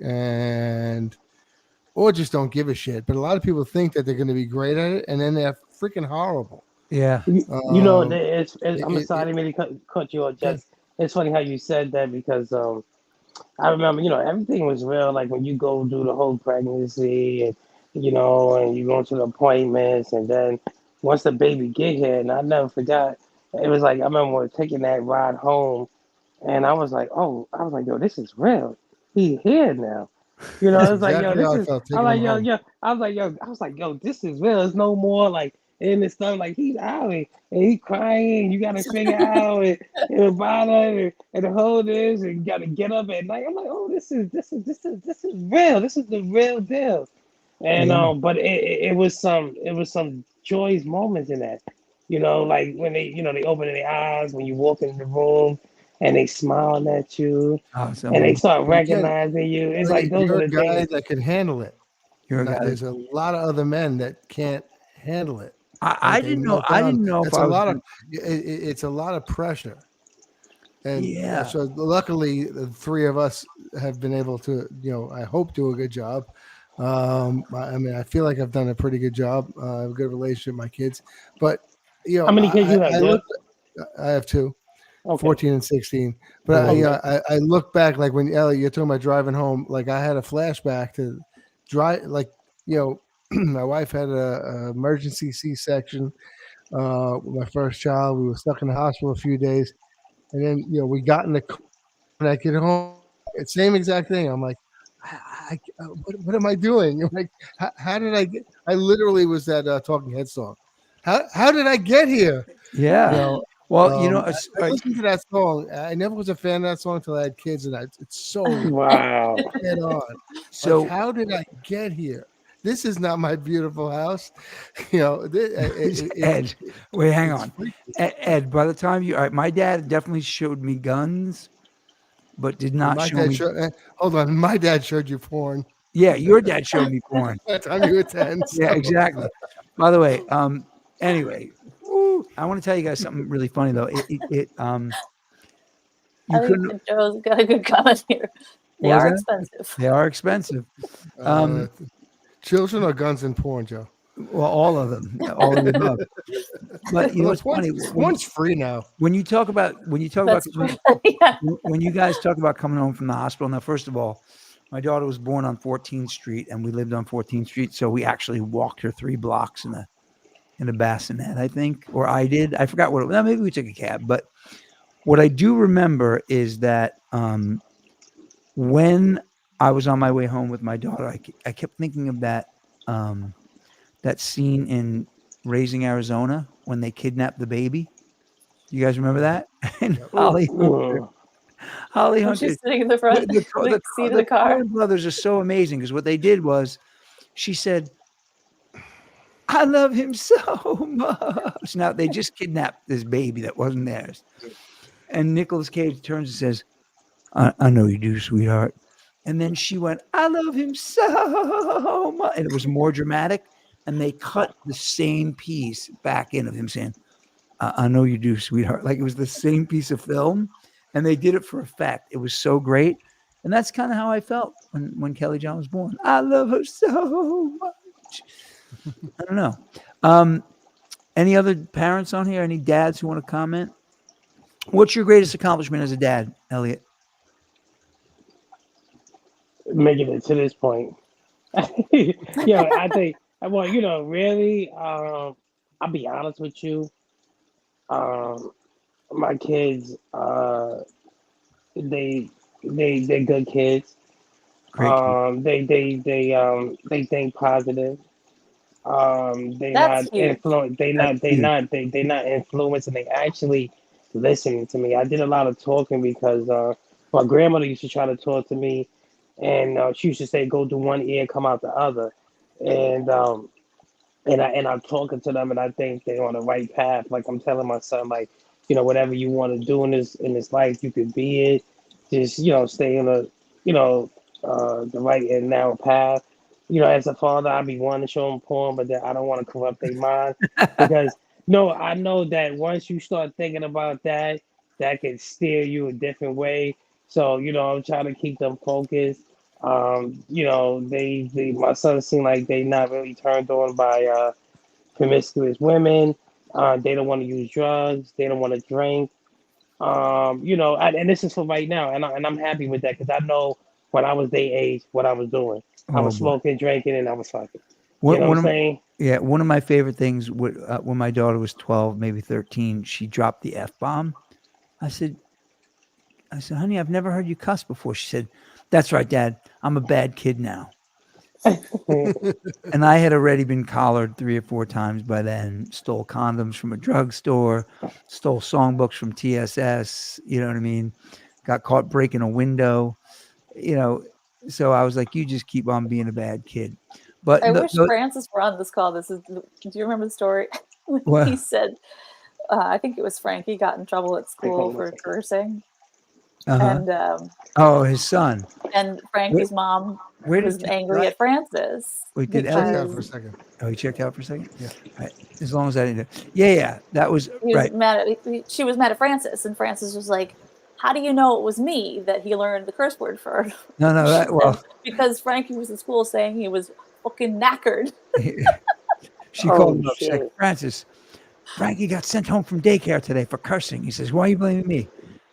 or just don't give a shit. But a lot of people think that they're going to be great at it, and then they're freaking horrible. Yeah. I'm sorry, maybe cut you off, Jess. It's funny how you said that, because I remember, everything was real. Like when you go through the whole pregnancy and, and you go to the appointments and then once the baby get here, and I never forgot, it was like, I remember taking that ride home and I was like, oh, I was like, yo, this is real. He here now. That's It's like, yo, exactly this how I is, felt I'm taking like, him yo, home. yo, I was like, yo, this is real. It's no more like in the stuff like he's out and he's crying. You got to figure out and the bother and the whole this and you got to get up at night. I'm like, oh, this is real. This is the real deal. And Yeah. but it was some joyous moments in that. Like when they open their eyes when you walk in the room and they smiling at you Oh, it's and they unbelievable. start But again, recognizing you. It's like those are you're a the guy things. that can handle it. You're a guy. There's a lot of other men that can't handle it. I Right? They didn't know. melt I down. didn't know if It's I a was. lot of it's a lot of pressure. And Yeah. so luckily the three of us have been able to, I hope do a good job. I mean, I feel like I've done a pretty good job. I have a good relationship with my kids, but How many kids you have, I Jeff? look, I have two. Okay. 14 and 16. But I look back, like when Ellie, you're talking about driving home, like I had a flashback to drive, like, my wife had a emergency C-section with my first child. We were stuck in the hospital a few days. And then, we got in the car and I get home, it's same exact thing. I'm like, what am I doing? I'm like, how did I get, I literally was that Talking Head song. How did I get here? Yeah. Well, I listened to that song. I never was a fan of that song until I had kids, and it's so Wow. head on. so Like, how did I get here? This is not my beautiful house. Ed, wait, hang it's on. freaky. Ed, by the time my dad definitely showed me guns, but did not My show dad me. hold on. My dad showed you porn. Yeah, your dad showed me porn. By the time you were 10. Yeah, So. exactly. By the way, anyway, I want to tell you guys something really funny though. You I think couldn't. Joe's got a good comment here. They What was are that? expensive. They are expensive. Children or guns and porn, Joe? Well, all of them, all of the above. But what's funny? One's free now. When you talk about when you guys talk about coming home from the hospital. Now, first of all, my daughter was born on 14th Street, and we lived on 14th Street, so we actually walked her 3 blocks in a bassinet, I think, or I did. I forgot what. Maybe we took a cab, but what I do remember is that when I was on my way home with my daughter, I kept thinking of that that scene in Raising Arizona when they kidnapped the baby. You guys remember that? And Holly When Hunter, she's sitting in the front the seat of the car. Coen brothers are so amazing because what they did was, she said, "I love him so much." Now they just kidnapped this baby that wasn't theirs, and Nicolas Cage turns and says, "I know you do, sweetheart." And then she went, "I love him so much," and it was more dramatic. And they cut the same piece back in of him saying, "I know you do, sweetheart." Like it was the same piece of film, and they did it for effect. It was so great, and that's kind of how I felt when Kelly John was born. I love her so much. I don't know. Any other parents on here? Any dads who want to comment? What's your greatest accomplishment as a dad, Elliot? Making it to this point. I think, well, really, I'll be honest with you. My kids, they they're good kids. Great kid. They think positive. They That's not huge. influence. They not influencing. They actually listening to me. I did a lot of talking because my grandmother used to try to talk to me, and she used to say, "Go to one ear, come out the other," and I'm talking to them, and I think they're on the right path. Like I'm telling my son, like whatever you want to do in this life, you could be it. Just stay in the right and narrow path. As a father, I'd be wanting to show them porn, but then I don't want to corrupt their mind because no, I know that once you start thinking about that, that can steer you a different way. So I'm trying to keep them focused. They my son seem like they not really turned on by promiscuous women. They don't want to use drugs. They don't want to drink. And this is for right now, and I'm happy with that because I know when I was their age what I was doing. I Oh was boy. smoking, drinking, and I was fucking. You One, know what one I'm of my, saying? yeah, one of my favorite things when my daughter was 12, maybe 13, she dropped the F bomb. I said, honey, I've never heard you cuss before. She said, that's right, Dad. I'm a bad kid now. And I had already been collared 3 or 4 times by then, stole condoms from a drugstore, stole songbooks from TSS, you know what I mean? Got caught breaking a window, you know. So I was like, you just keep on being a bad kid. But I wish Francis were on this call. Do you remember the story when he said, I think it was Frankie got in trouble at school for cursing. And his son. And Frankie's mom was angry at Francis. Wait, did check out for a second? Oh, he checked out for a second? Yeah. Right. As long as I didn't. Yeah. That was right. She was mad at Francis, and Francis was like, how do you know it was me that he learned the curse word for? No, because Frankie was in school saying he was fucking knackered. She called him up. She's like, Frankie got sent home from daycare today for cursing. He says, why are you blaming me?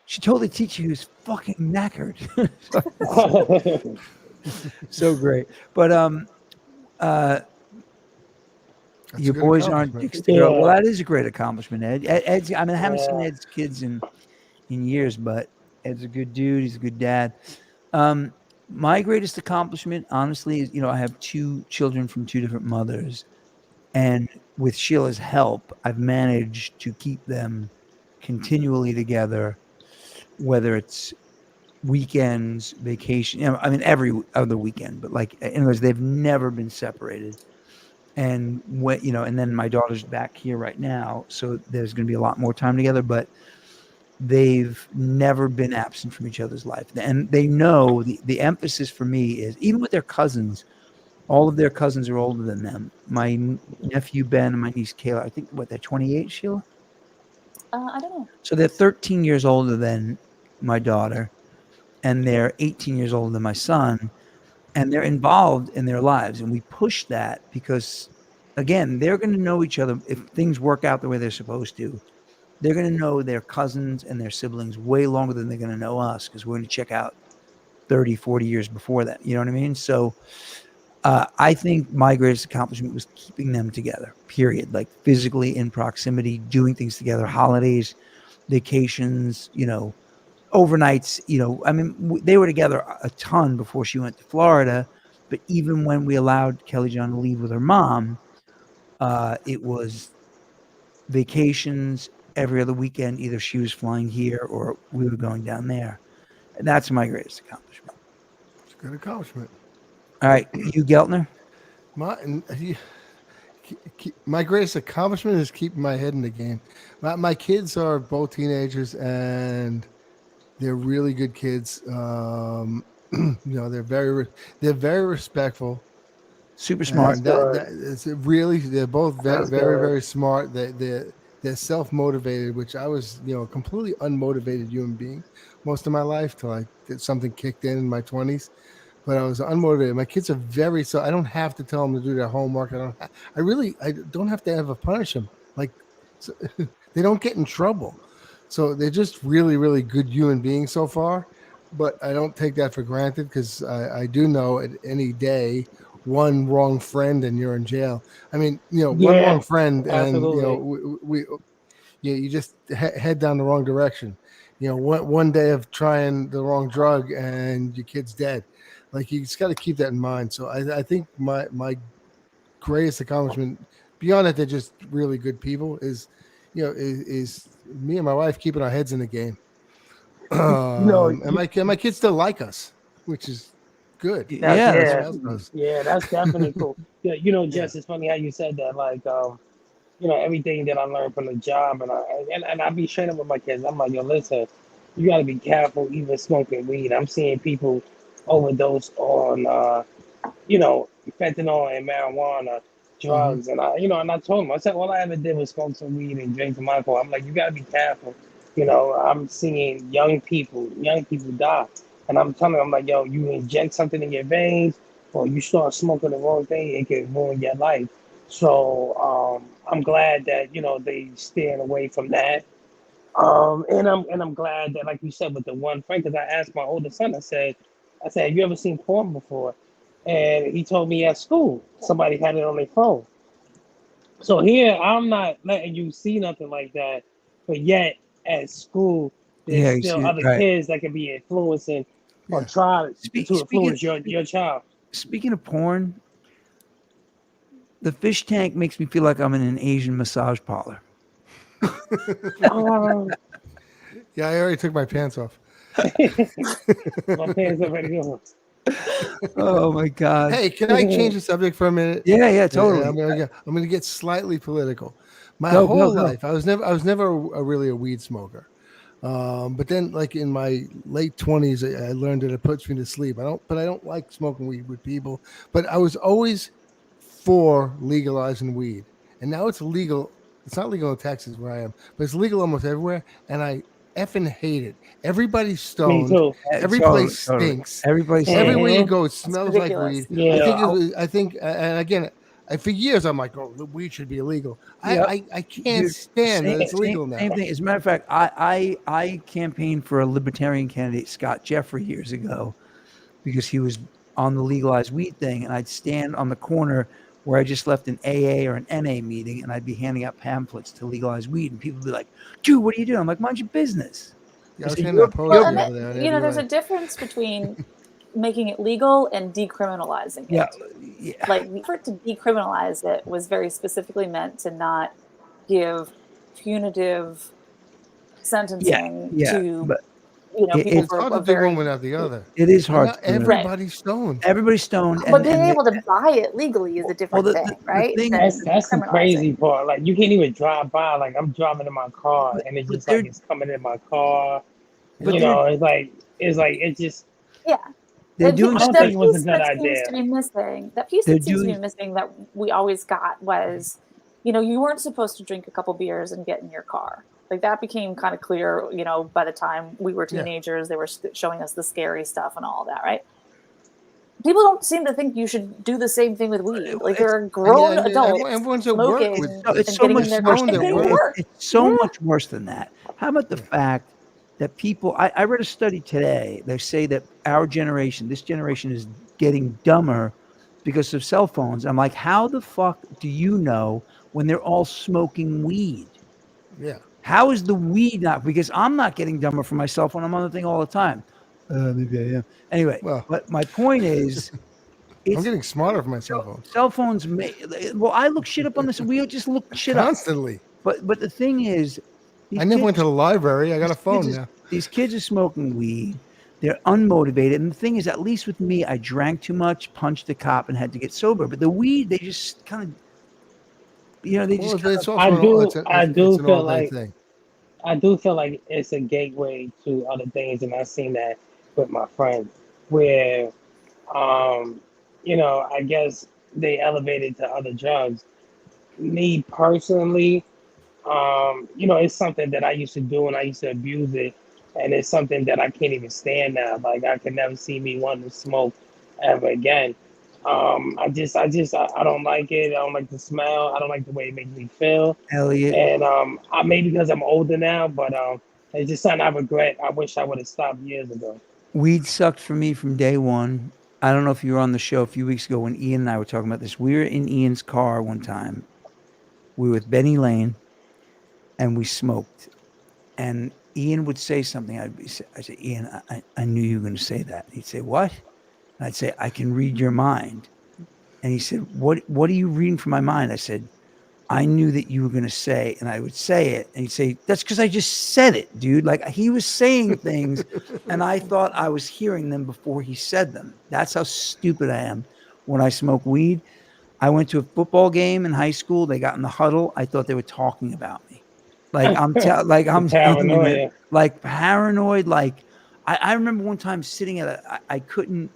She told the teacher he was fucking knackered. So great. But your boys aren't dicks to grow. Well, that is a great accomplishment, Ed. Ed's, I haven't seen Ed's kids in years, but Ed's a good dude. He's a good dad. My greatest accomplishment, honestly, is, I have 2 children from 2 different mothers. And with Sheila's help, I've managed to keep them continually together, whether it's weekends, vacation, every other weekend, but in other words, they've never been separated. And and then my daughter's back here right now, so there's going to be a lot more time together, but they've never been absent from each other's life. And they know the emphasis for me is, even with their cousins, all of their cousins are older than them. My nephew Ben and my niece Kayla, I think, they're 28, Sheila? I don't know. So they're 13 years older than my daughter, and they're 18 years older than my son, and they're involved in their lives. And we push that because, again, they're going to know each other. If things work out the way they're supposed to, they're going to know their cousins and their siblings way longer than they're going to know us, because we're going to check out 30, 40 years before that. You know what I mean? So I think my greatest accomplishment was keeping them together, period. Like physically in proximity, doing things together, holidays, vacations, overnights. They were together a ton before she went to Florida. But even when we allowed Kelly John to leave with her mom, it was vacations every other weekend. Either she was flying here or we were going down there. And that's my greatest accomplishment. It's a good accomplishment. All right, you Geltner? My greatest accomplishment is keeping my head in the game. My kids are both teenagers, and they're really good kids. They're very respectful, super smart. They're both very, very, very smart. They're self-motivated, which I was, completely unmotivated human being most of my life till something kicked in my 20s. But I was unmotivated. My kids are so I don't have to tell them to do their homework. I don't have to ever punish them. So, they don't get in trouble. So they're just really, really good human beings so far. But I don't take that for granted, because I do know at any day, one wrong friend and you're in jail. One wrong friend, and you just head down the wrong direction. One day of trying the wrong drug and your kid's dead. You just got to keep that in mind. So I think my greatest accomplishment, beyond that they're just really good people, is me and my wife keeping our heads in the game. And my kids still like us, which is good. That's definitely cool. Jess, it's funny how you said that. Everything that I learned from the job, and I be straight up with my kids. I'm like, yo, listen, you got to be careful, even smoking weed. I'm seeing people overdose on, fentanyl and marijuana, drugs, and I told them, I said, all I ever did was smoke some weed and drink some alcohol. I'm like, you got to be careful. I'm seeing young people die, and I'm telling them, I'm like, yo, you inject something in your veins, or you start smoking the wrong thing, it can ruin your life. So I'm glad that they staying away from that. And I'm glad that, like you said, with the one friend, because I asked my older son, I said, have you ever seen porn before? And he told me at school somebody had it on their phone. So here I'm not letting you see nothing like that, but yet at school there's Yeah, you still see, other right. kids that can be influencing or Yeah. try to Speaking influence your child. speaking of porn, the fish tank makes me feel like I'm in an Asian massage parlor. Um, Yeah, I already took my pants off. my parents are ready to go. Oh my god. Hey, can I change the subject for a minute? Yeah, Yeah, totally. I'm gonna get slightly political. My Go, whole go. life, I was never really a weed smoker. But then, like in my late 20s, I learned that it puts me to sleep. I don't like smoking weed with people. But I was always for legalizing weed, and now it's legal. It's not legal in Texas where I am, but it's legal almost everywhere. And I effing hate it. Everybody's Me stoned. too. Every Totally, place totally. stinks. Everybody's saying, Everywhere you Mhm. go, it It's smells like weed. ridiculous. Yeah. I think, and again, for years I'm like, oh, the weed should be illegal. yeah, I can't dude, stand that it's legal now. same thing. As a matter of fact, I campaigned for a libertarian candidate, Scott Jeffrey, years ago, because he was on the legalized weed thing, and I'd stand on the corner where I just left an AA or an NA meeting, and I'd be handing out pamphlets to legalize weed, and people would be like, "Dude, what are you doing?" I'm like, "Mind your business." Yeah, I I was said, handing out Well, posters and over there. you know, there's a difference between making it legal and decriminalizing Yeah, it. yeah, Like the effort to decriminalize it was very specifically meant to not give punitive sentencing yeah. to, But people It's for hard to a do one very without the other. it is And hard not to do that. right. everybody's stoned. Everybody's stoned, But being and able to buy it legally is a well, different thing, the right? thing, Than That's the crazy criminalizing. part. Like you can't even drive by. Like I'm driving in my car, and it's but just like it's coming in my car. but You they're know, it's just. Yeah. they're doing I But don't stuff. think it was a good idea. that piece They're that seems to be doing missing that we always got was, you weren't supposed to drink a couple beers and get in your car. Like that became kind of clear, by the time we were Yeah. teenagers, they were showing us the scary stuff and all that, right? People don't seem to think you should do the same thing with weed. Like there It's are grown And adults everyone's at work smoking with it's and so getting much in their car worse stoned and than at getting to that. work. work. It's so Yeah. much worse than that. How about the fact that people? I read a study today. They say that our generation, this generation, is getting dumber because of cell phones. I'm like, how the fuck do you know when they're all smoking weed? Yeah. How is the weed not? Because I'm not getting dumber for my cell phone. I'm on the thing all the time. Maybe I am. Anyway, Well, but my point is, I'm it's getting smarter for my cell phone. cell phones. Well, I look shit up on this. We just look shit up. Constantly. But the thing is, I never went to the library. I got a phone now. these kids are smoking weed. They're unmotivated. And the thing is, at least with me, I drank too much, punched a cop, and had to get sober. But the weed, they just kind of, they Well, just kind it's of. I also do. it's I it's do an feel all day like. thing. I do feel like it's a gateway to other things, and I've seen that with my friends, where, um, I guess they elevated to other drugs. Me personally, it's something that I used to do and I used to abuse it, and it's something that I can't even stand now. Like I could never see me wanting to smoke ever again. I don't like it. I don't like the smell. I don't like the way it makes me feel. Elliot, And maybe because I'm older now, but it's just something I regret. I wish I would have stopped years ago. weed sucked for me from day one. I don't know if you were on the show a few weeks ago when Ian and I were talking about this. We were in Ian's car one time. We were with Benny Lane, and we smoked. And Ian would say something. I'd say, Ian, I knew you were going to say that. He'd say, what? And I'd say, I can read your mind. And he said, what are you reading from my mind? I said, I knew that you were going to say, and I would say it. And he'd say, that's because I just said it, dude. Like he was saying things and I thought I was hearing them before he said them. That's how stupid I am when I smoke weed. I went to a football game in high school. They got in the huddle. I thought they were talking about me. Like I'm telling you, man, Paranoia. like paranoid. Like I remember one time sitting at I couldn't.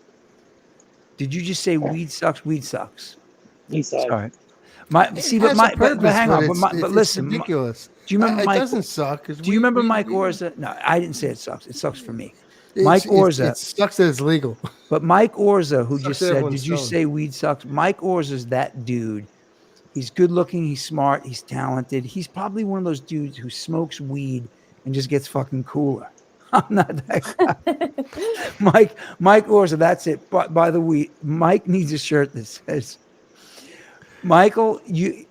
Did you just say weed sucks? Weed sucks. He said, Sorry. It has a purpose, But hang on. it's Listen. ridiculous. Do you remember It Mike? doesn't suck. Do you remember Mike Orza? No, I didn't say it sucks. It sucks for me. Mike It Orza. sucks that it's legal. But Mike Orza, who Sucks just that said, everyone's did you stoned. say weed sucks? Mike Orza's that dude. He's good looking. He's smart. He's talented. He's probably one of those dudes who smokes weed and just gets fucking cooler. I'm not that guy. Mike Orza, that's it. But by the way, Mike needs a shirt that says, Michael,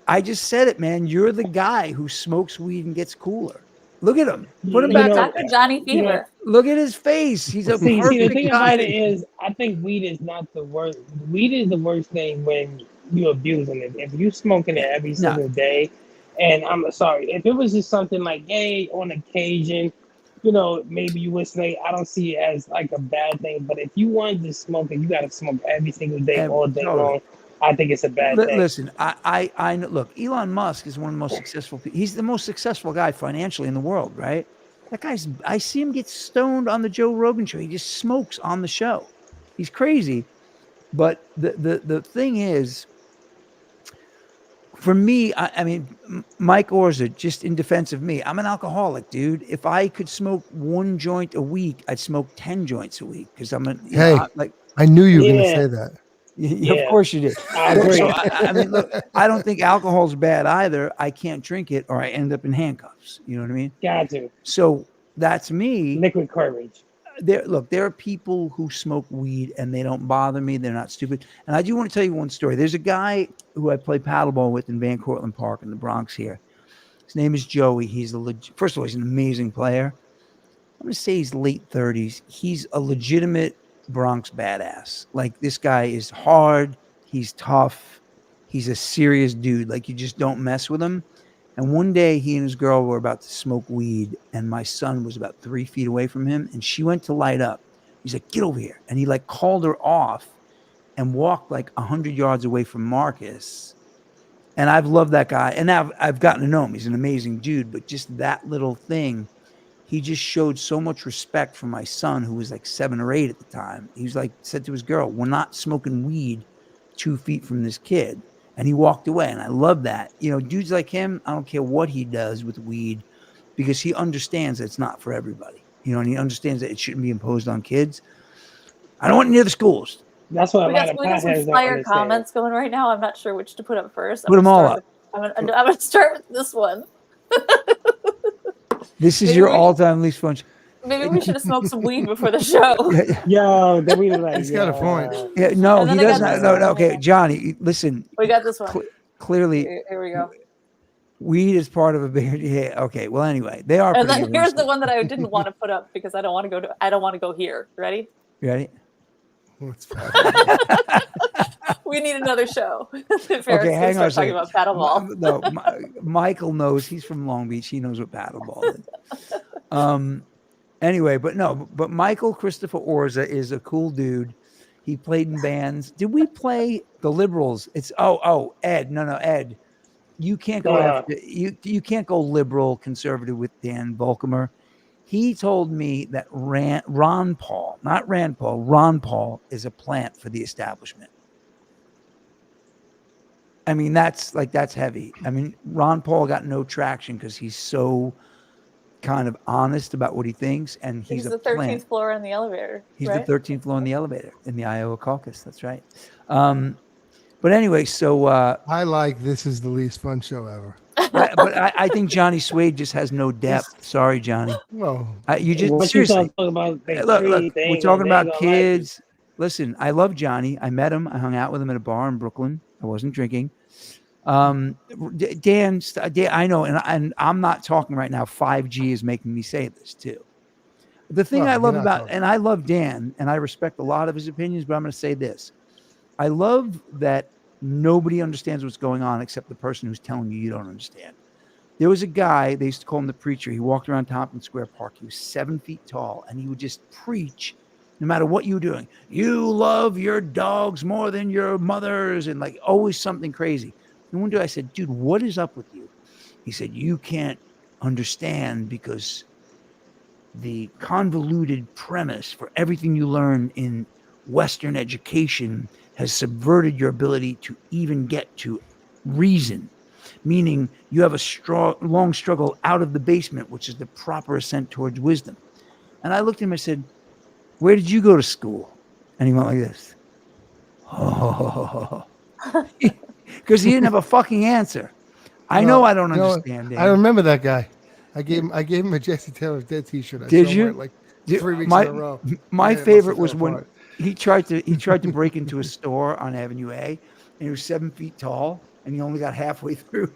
I just said it, man. You're the guy who smokes weed and gets cooler. Look at him. Put him back up. Dr. Johnny Fever. Look at his face. He's a See, perfect the thing guy. about it is, I think weed is not the worst. Weed is the worst thing when you abusing it. If you smoking it every single day, and I'm sorry, if it was just something like, hey, on occasion, maybe you would say, I don't see it as like a bad thing. But if you wanted to smoke it, you got to smoke every single day, all day long. I think it's a bad thing. Listen, I look, Elon Musk is one of the most successful people. He's the most successful guy financially in the world, right? That guy's, I see him get stoned on the Joe Rogan show. He just smokes on the show. He's crazy. But the thing is, for me, I mean, Mike Orza, just in defense of me, I'm an alcoholic, dude. If I could smoke 1 joint a week, I'd smoke 10 joints a week because I'm I knew you were going to say that. Yeah, of course you did. I agree. So, I mean, look, I don't think alcohol's bad either. I can't drink it or I end up in handcuffs. You know what I mean? Got to. So that's me. Liquid courage. There are people who smoke weed and they don't bother me. They're not stupid. And I do want to tell you one story. There's a guy who I play paddleball with in Van Cortlandt Park in the Bronx here. His name is Joey. He's first of all, he's an amazing player. I'm going to say he's late 30s. He's a legitimate Bronx badass. Like, this guy is hard. He's tough. He's a serious dude. Like, you just don't mess with him. And one day he and his girl were about to smoke weed and my son was about 3 feet away from him and she went to light up. He's like, get over here. And he like called her off and walked like 100 yards away from Marcus. And I've loved that guy. And now I've gotten to know him. He's an amazing dude, but just that little thing, he just showed so much respect for my son, who was like 7 or 8 at the time. He was like, said to his girl, we're not smoking weed 2 feet from this kid. And he walked away. And I love that. You know, dudes like him, I don't care what he does with weed because he understands that it's not for everybody. You know, and he understands that it shouldn't be imposed on kids. I don't want it near the schools. That's what we got some fire comments going right now. I'm not sure which to put up first. Put them all up. I'm going to start with this one. This is your all-time least fun. Maybe we should have smoked some weed before the show. Yo, then we like, he's got a point. Yeah, no, he doesn't. No, okay, Johnny, listen. We got this one. Clearly, here we go. Weed is part of a bigger. Yeah, okay. Well, anyway, they are. And then here's the one that I didn't want to put up because I don't want to go here. Ready? You ready? We need another show. Okay, hang on a second. Talking about paddleball. No, Michael knows. He's from Long Beach. He knows what paddleball is. Anyway, but Michael Christopher Orza is a cool dude. He played in bands. Did we play the Liberals? It's Ed. No, Ed. You can't go after you can't go liberal conservative with Dan Volkamer. He told me that Ron Paul, not Rand Paul, Ron Paul is a plant for the establishment. I mean, that's heavy. I mean, Ron Paul got no traction because he's so kind of honest about what he thinks, and he's the 13th plant. Floor in the elevator. He's right? the 13th floor in the elevator in the Iowa caucus. That's right. But anyway, so I like this is the least fun show ever. but I think Johnny Suede just has no depth. Sorry, Johnny. Well, you just seriously look. We're talking about kids. Listen, I love Johnny. I met him. I hung out with him at a bar in Brooklyn. I wasn't drinking. Dan, I know, and I'm not talking right now. 5G is making me say this too. The thing I love about, and I love Dan, and I respect a lot of his opinions, but I'm going to say this. I love that nobody understands what's going on except the person who's telling you don't understand. There was a guy, they used to call him the preacher. He walked around Tompkins Square Park. He was 7 feet tall, and he would just preach no matter what you were doing. You love your dogs more than your mothers, and like always something crazy. And one day I said, dude, what is up with you? He said, you can't understand because the convoluted premise for everything you learn in Western education has subverted your ability to even get to reason, meaning you have a long struggle out of the basement, which is the proper ascent towards wisdom. And I looked at him and I said, where did you go to school? And he went like this. Oh, because he didn't have a fucking answer. I know I don't understand. I remember that guy. I gave him a Jesse Taylor's Dead T-shirt. I Did saw him you? wear it like 3 weeks My in a row. my Man, it must favorite have was fell when apart. he tried to break into a store on Avenue A, and he was 7 feet tall, and he only got halfway through.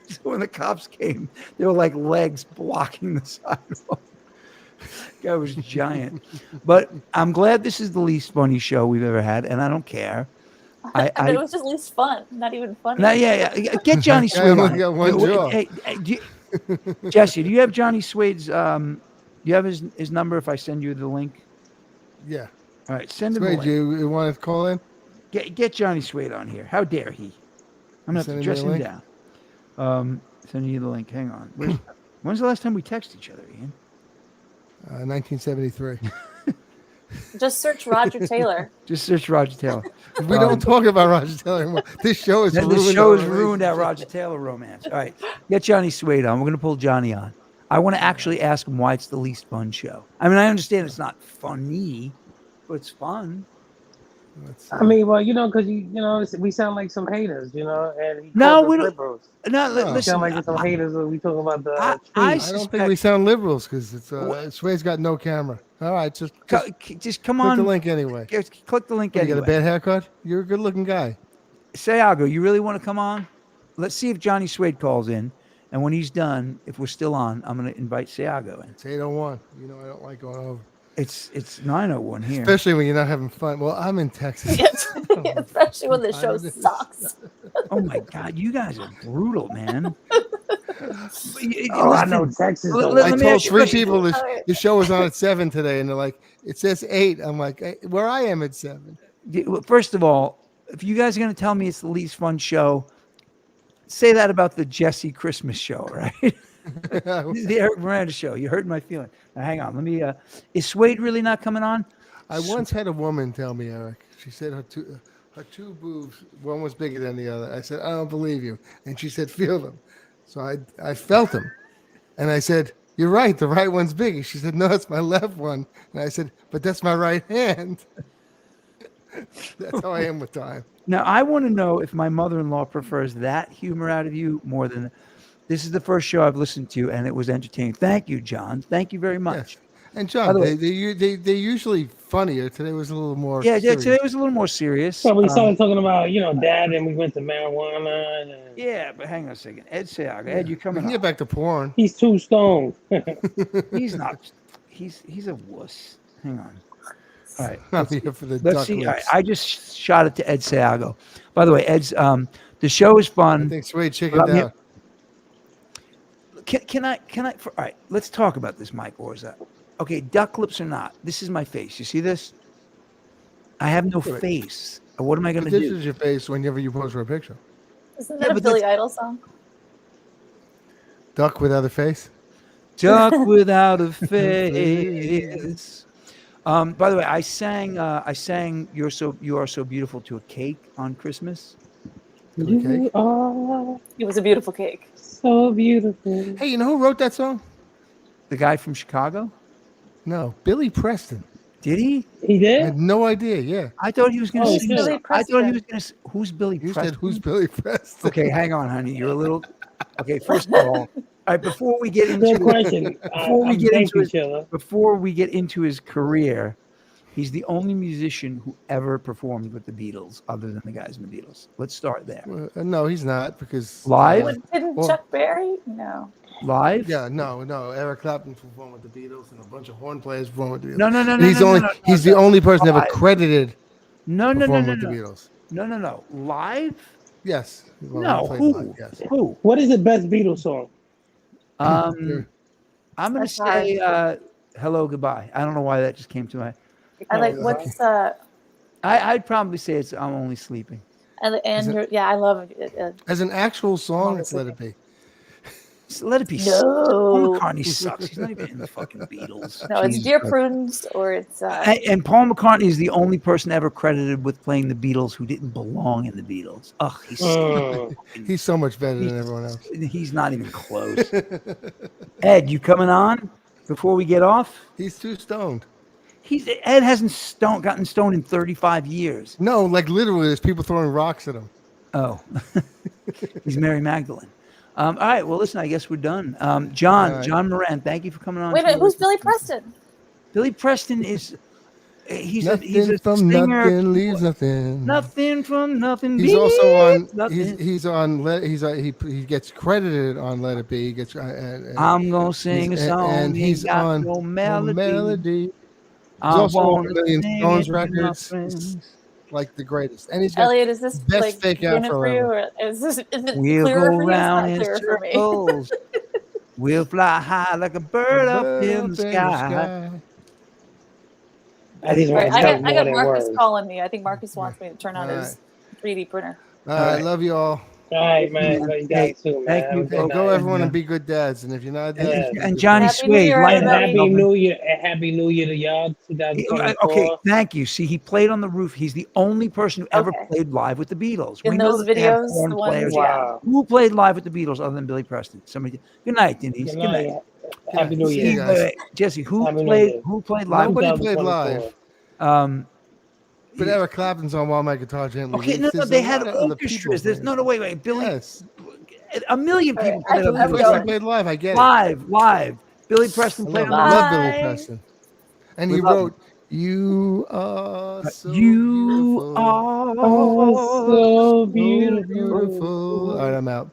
So when the cops came, they were like legs blocking the sidewalk. Guy was giant. But I'm glad this is the least funny show we've ever had, and I don't care. But it was just least fun, not even funny. Yeah. Get Johnny Guy Suede only on. got one jaw. Hey, Jesse, do you have Johnny Suede's? Do you have his number? If I send you the link, Yeah. all right, send him. Wait, you want to call in? Get Johnny Suede on here. How dare he? I'm gonna have to Sending dress me a him link? down. Sending you the link. Hang on. When's the last time we texted each other, Ian? 1973. Just search Roger Taylor. Just search Roger Taylor. We don't talk about Roger Taylor anymore. This show is ruined. This show has our ruined our relationship. Roger Taylor romance. All right, get Johnny Suede on. We're gonna pull Johnny on. I want to actually ask him why it's the least fun show. I mean, I understand it's not funny, but it's fun. Let's see. I mean, well, because we sound like some haters, and he No, calls us we don't- liberals. No, We listen. sound like some haters when we talk about the I tweets. I don't suspect- think we sound liberals because it's Sway's got no camera. All right, just Just come click on. the link anyway. Click the link You anyway. got a bad haircut? You're a good-looking guy. Sayago, you really want to come on? Let's see if Johnny Suede calls in. And when he's done, if we're still on, I'm going to invite Sayago in. It's 8:01. You know I don't like going over, It's 9:01 here. especially when you're not having fun. Well, I'm in Texas. Especially when the show sucks. Oh my God, you guys are brutal, man. Oh, I know Texas. Let- don't let I like me told ask you a 3 question. people All right. the show was on at 7 today, and they're like, "It says 8." I'm like, "Where I am at 7." First of all, if you guys are going to tell me it's the least fun show, say that about the Jesse Christmas show, right? The Eric Miranda show. You hurt my feeling. Now, hang on. Let me. Is Suede really not coming on? I once had a woman tell me, Eric. She said her two boobs, one was bigger than the other. I said, "I don't believe you," and she said, "Feel them." So I felt them, and I said, "You're right. The right one's big." She said, "No, it's my left one." And I said, "But that's my right hand." That's how I am with time. Now, I want to know if my mother-in-law prefers that humor out of you more than. This is the first show I've listened to, and it was entertaining. Thank you, John. Thank you very much. Yes. And By John, the way- they're usually funnier. Today was a little more. Yeah, serious. today was a little more serious. So we started talking about, dad, and we went to marijuana. And Yeah, but hang on a second. Ed Sayago. Ed, you We coming can get on? back to porn. he's too stoned. He's not. He's a wuss. Hang on. All right. I'm here for the Let's duck see. All right, lips. I just shot it to Ed Sayago. By the way, Ed's the show is I fun. think Suede chickened But I'm out. Can I all right, let's talk about this, Mike. Or is that okay? Duck lips or not? This is my face. You see this? I have no Yeah, but- face. What am I going But to this do? is your face whenever you pose for a picture. Isn't Yeah, that a but Billy Idol song? Duck without a face. Duck without a face. By the way, I sang "You Are So Beautiful" to a cake on Christmas. Okay. You are It was a beautiful cake. so beautiful. Hey, you know who wrote that song? The guy from Chicago. No, Billy Preston. Did he? He I did? had no idea. Yeah, I thought he was going to Oh, sing. Billy some- I thought he Preston. was going to. Who's Billy you Preston? said who's Billy Preston? Okay, hang on, honey. You're a little. Okay, first of all right. Before we get Good into question. Before we get Thank into you, his- Chilla. before we get into his career, he's the only musician who ever performed with the Beatles, other than the guys in the Beatles. Let's start there. No, he's not because Live? Didn't Well- Chuck Berry? No. Live? Yeah, no. Eric Clapton performed with the Beatles, and a bunch of horn players performed with the Beatles. No. And he's he's the only person ever Live. credited No. performing with the Beatles. No. Live? Yes. Well, No. he played Who? live, yes. Who? What is the best Beatles song? I'm going to That's say hello, goodbye. I don't know why that just came to my. I like Oh, what's I'd probably say it's I'm Only Sleeping. yeah, I love it. As an actual song, it's Let It Be. So let it be. No. Paul McCartney sucks. He's not even in the fucking Beatles. No, it's Jesus Dear Christ. Prudence or it's And Paul McCartney is the only person ever credited with playing the Beatles who didn't belong in the Beatles. Ugh, He's so much better than everyone else. he's not even close. Ed, you coming on before we get off? He's too stoned. Ed hasn't gotten stoned in 35 years. No, like literally, there's people throwing rocks at him. Oh, he's Mary Magdalene. All right. Well, listen, I guess we're done. John, All right. John Moran, thank you for coming on. Wait a minute, who's Billy Preston? Billy Preston is he's Nothing a from singer. nothing leaves nothing. Nothing from nothing. He's also on. Nothing. He's on. He gets credited on Let It Be. He gets. I'm gonna sing a song, and he's got on no melody. He's I also on wanna a million sing Stones it to my records. friends. He's like the greatest, and he's got Elliot, is this best like fake doing it afro for you, ever. or is it We'll clearer go for you? It's round not in clearer for me. circles. We'll fly high like a bird up in the sky. I just want Right, to I talk got more than Marcus words. calling me. I think Marcus wants me to turn on All his 3D printer. All right, love you all. All right, man. Love you guys too, man. Thank Have you, a good Hey, folks. go night. everyone and be good dads. And if you're not a dad, Yeah. be a And good Johnny dad. Happy New Suede, Year, light And it up, everybody. happy Melvin. New Year, and happy New Year to y'all, 2024. Okay, thank you. See, he played on the roof. He's the only person who ever Okay. played live with the Beatles. In We know those that they have videos, horn the ones, players. yeah. Wow. Who played live with the Beatles other than Billy Preston? Somebody. Good night, Denise. Good Good night. night. Happy New See Year. you guys. Jesse, who Happy New played Year. live? Nobody played 2024. live. But Eric Clapton's on While My Guitar Gently Okay, Weeps. no, There's they a had lot of other people orchestras. There's playing. wait. Billy, Yes. a million All right, people I played on Billy I'm Billy Preston going. played live. I get it. Live. Billy Preston I played on love, the roof. love Billy Bye. Preston. And We he love wrote, You are so You beautiful. are Oh, so So beautiful. beautiful. All right, I'm out.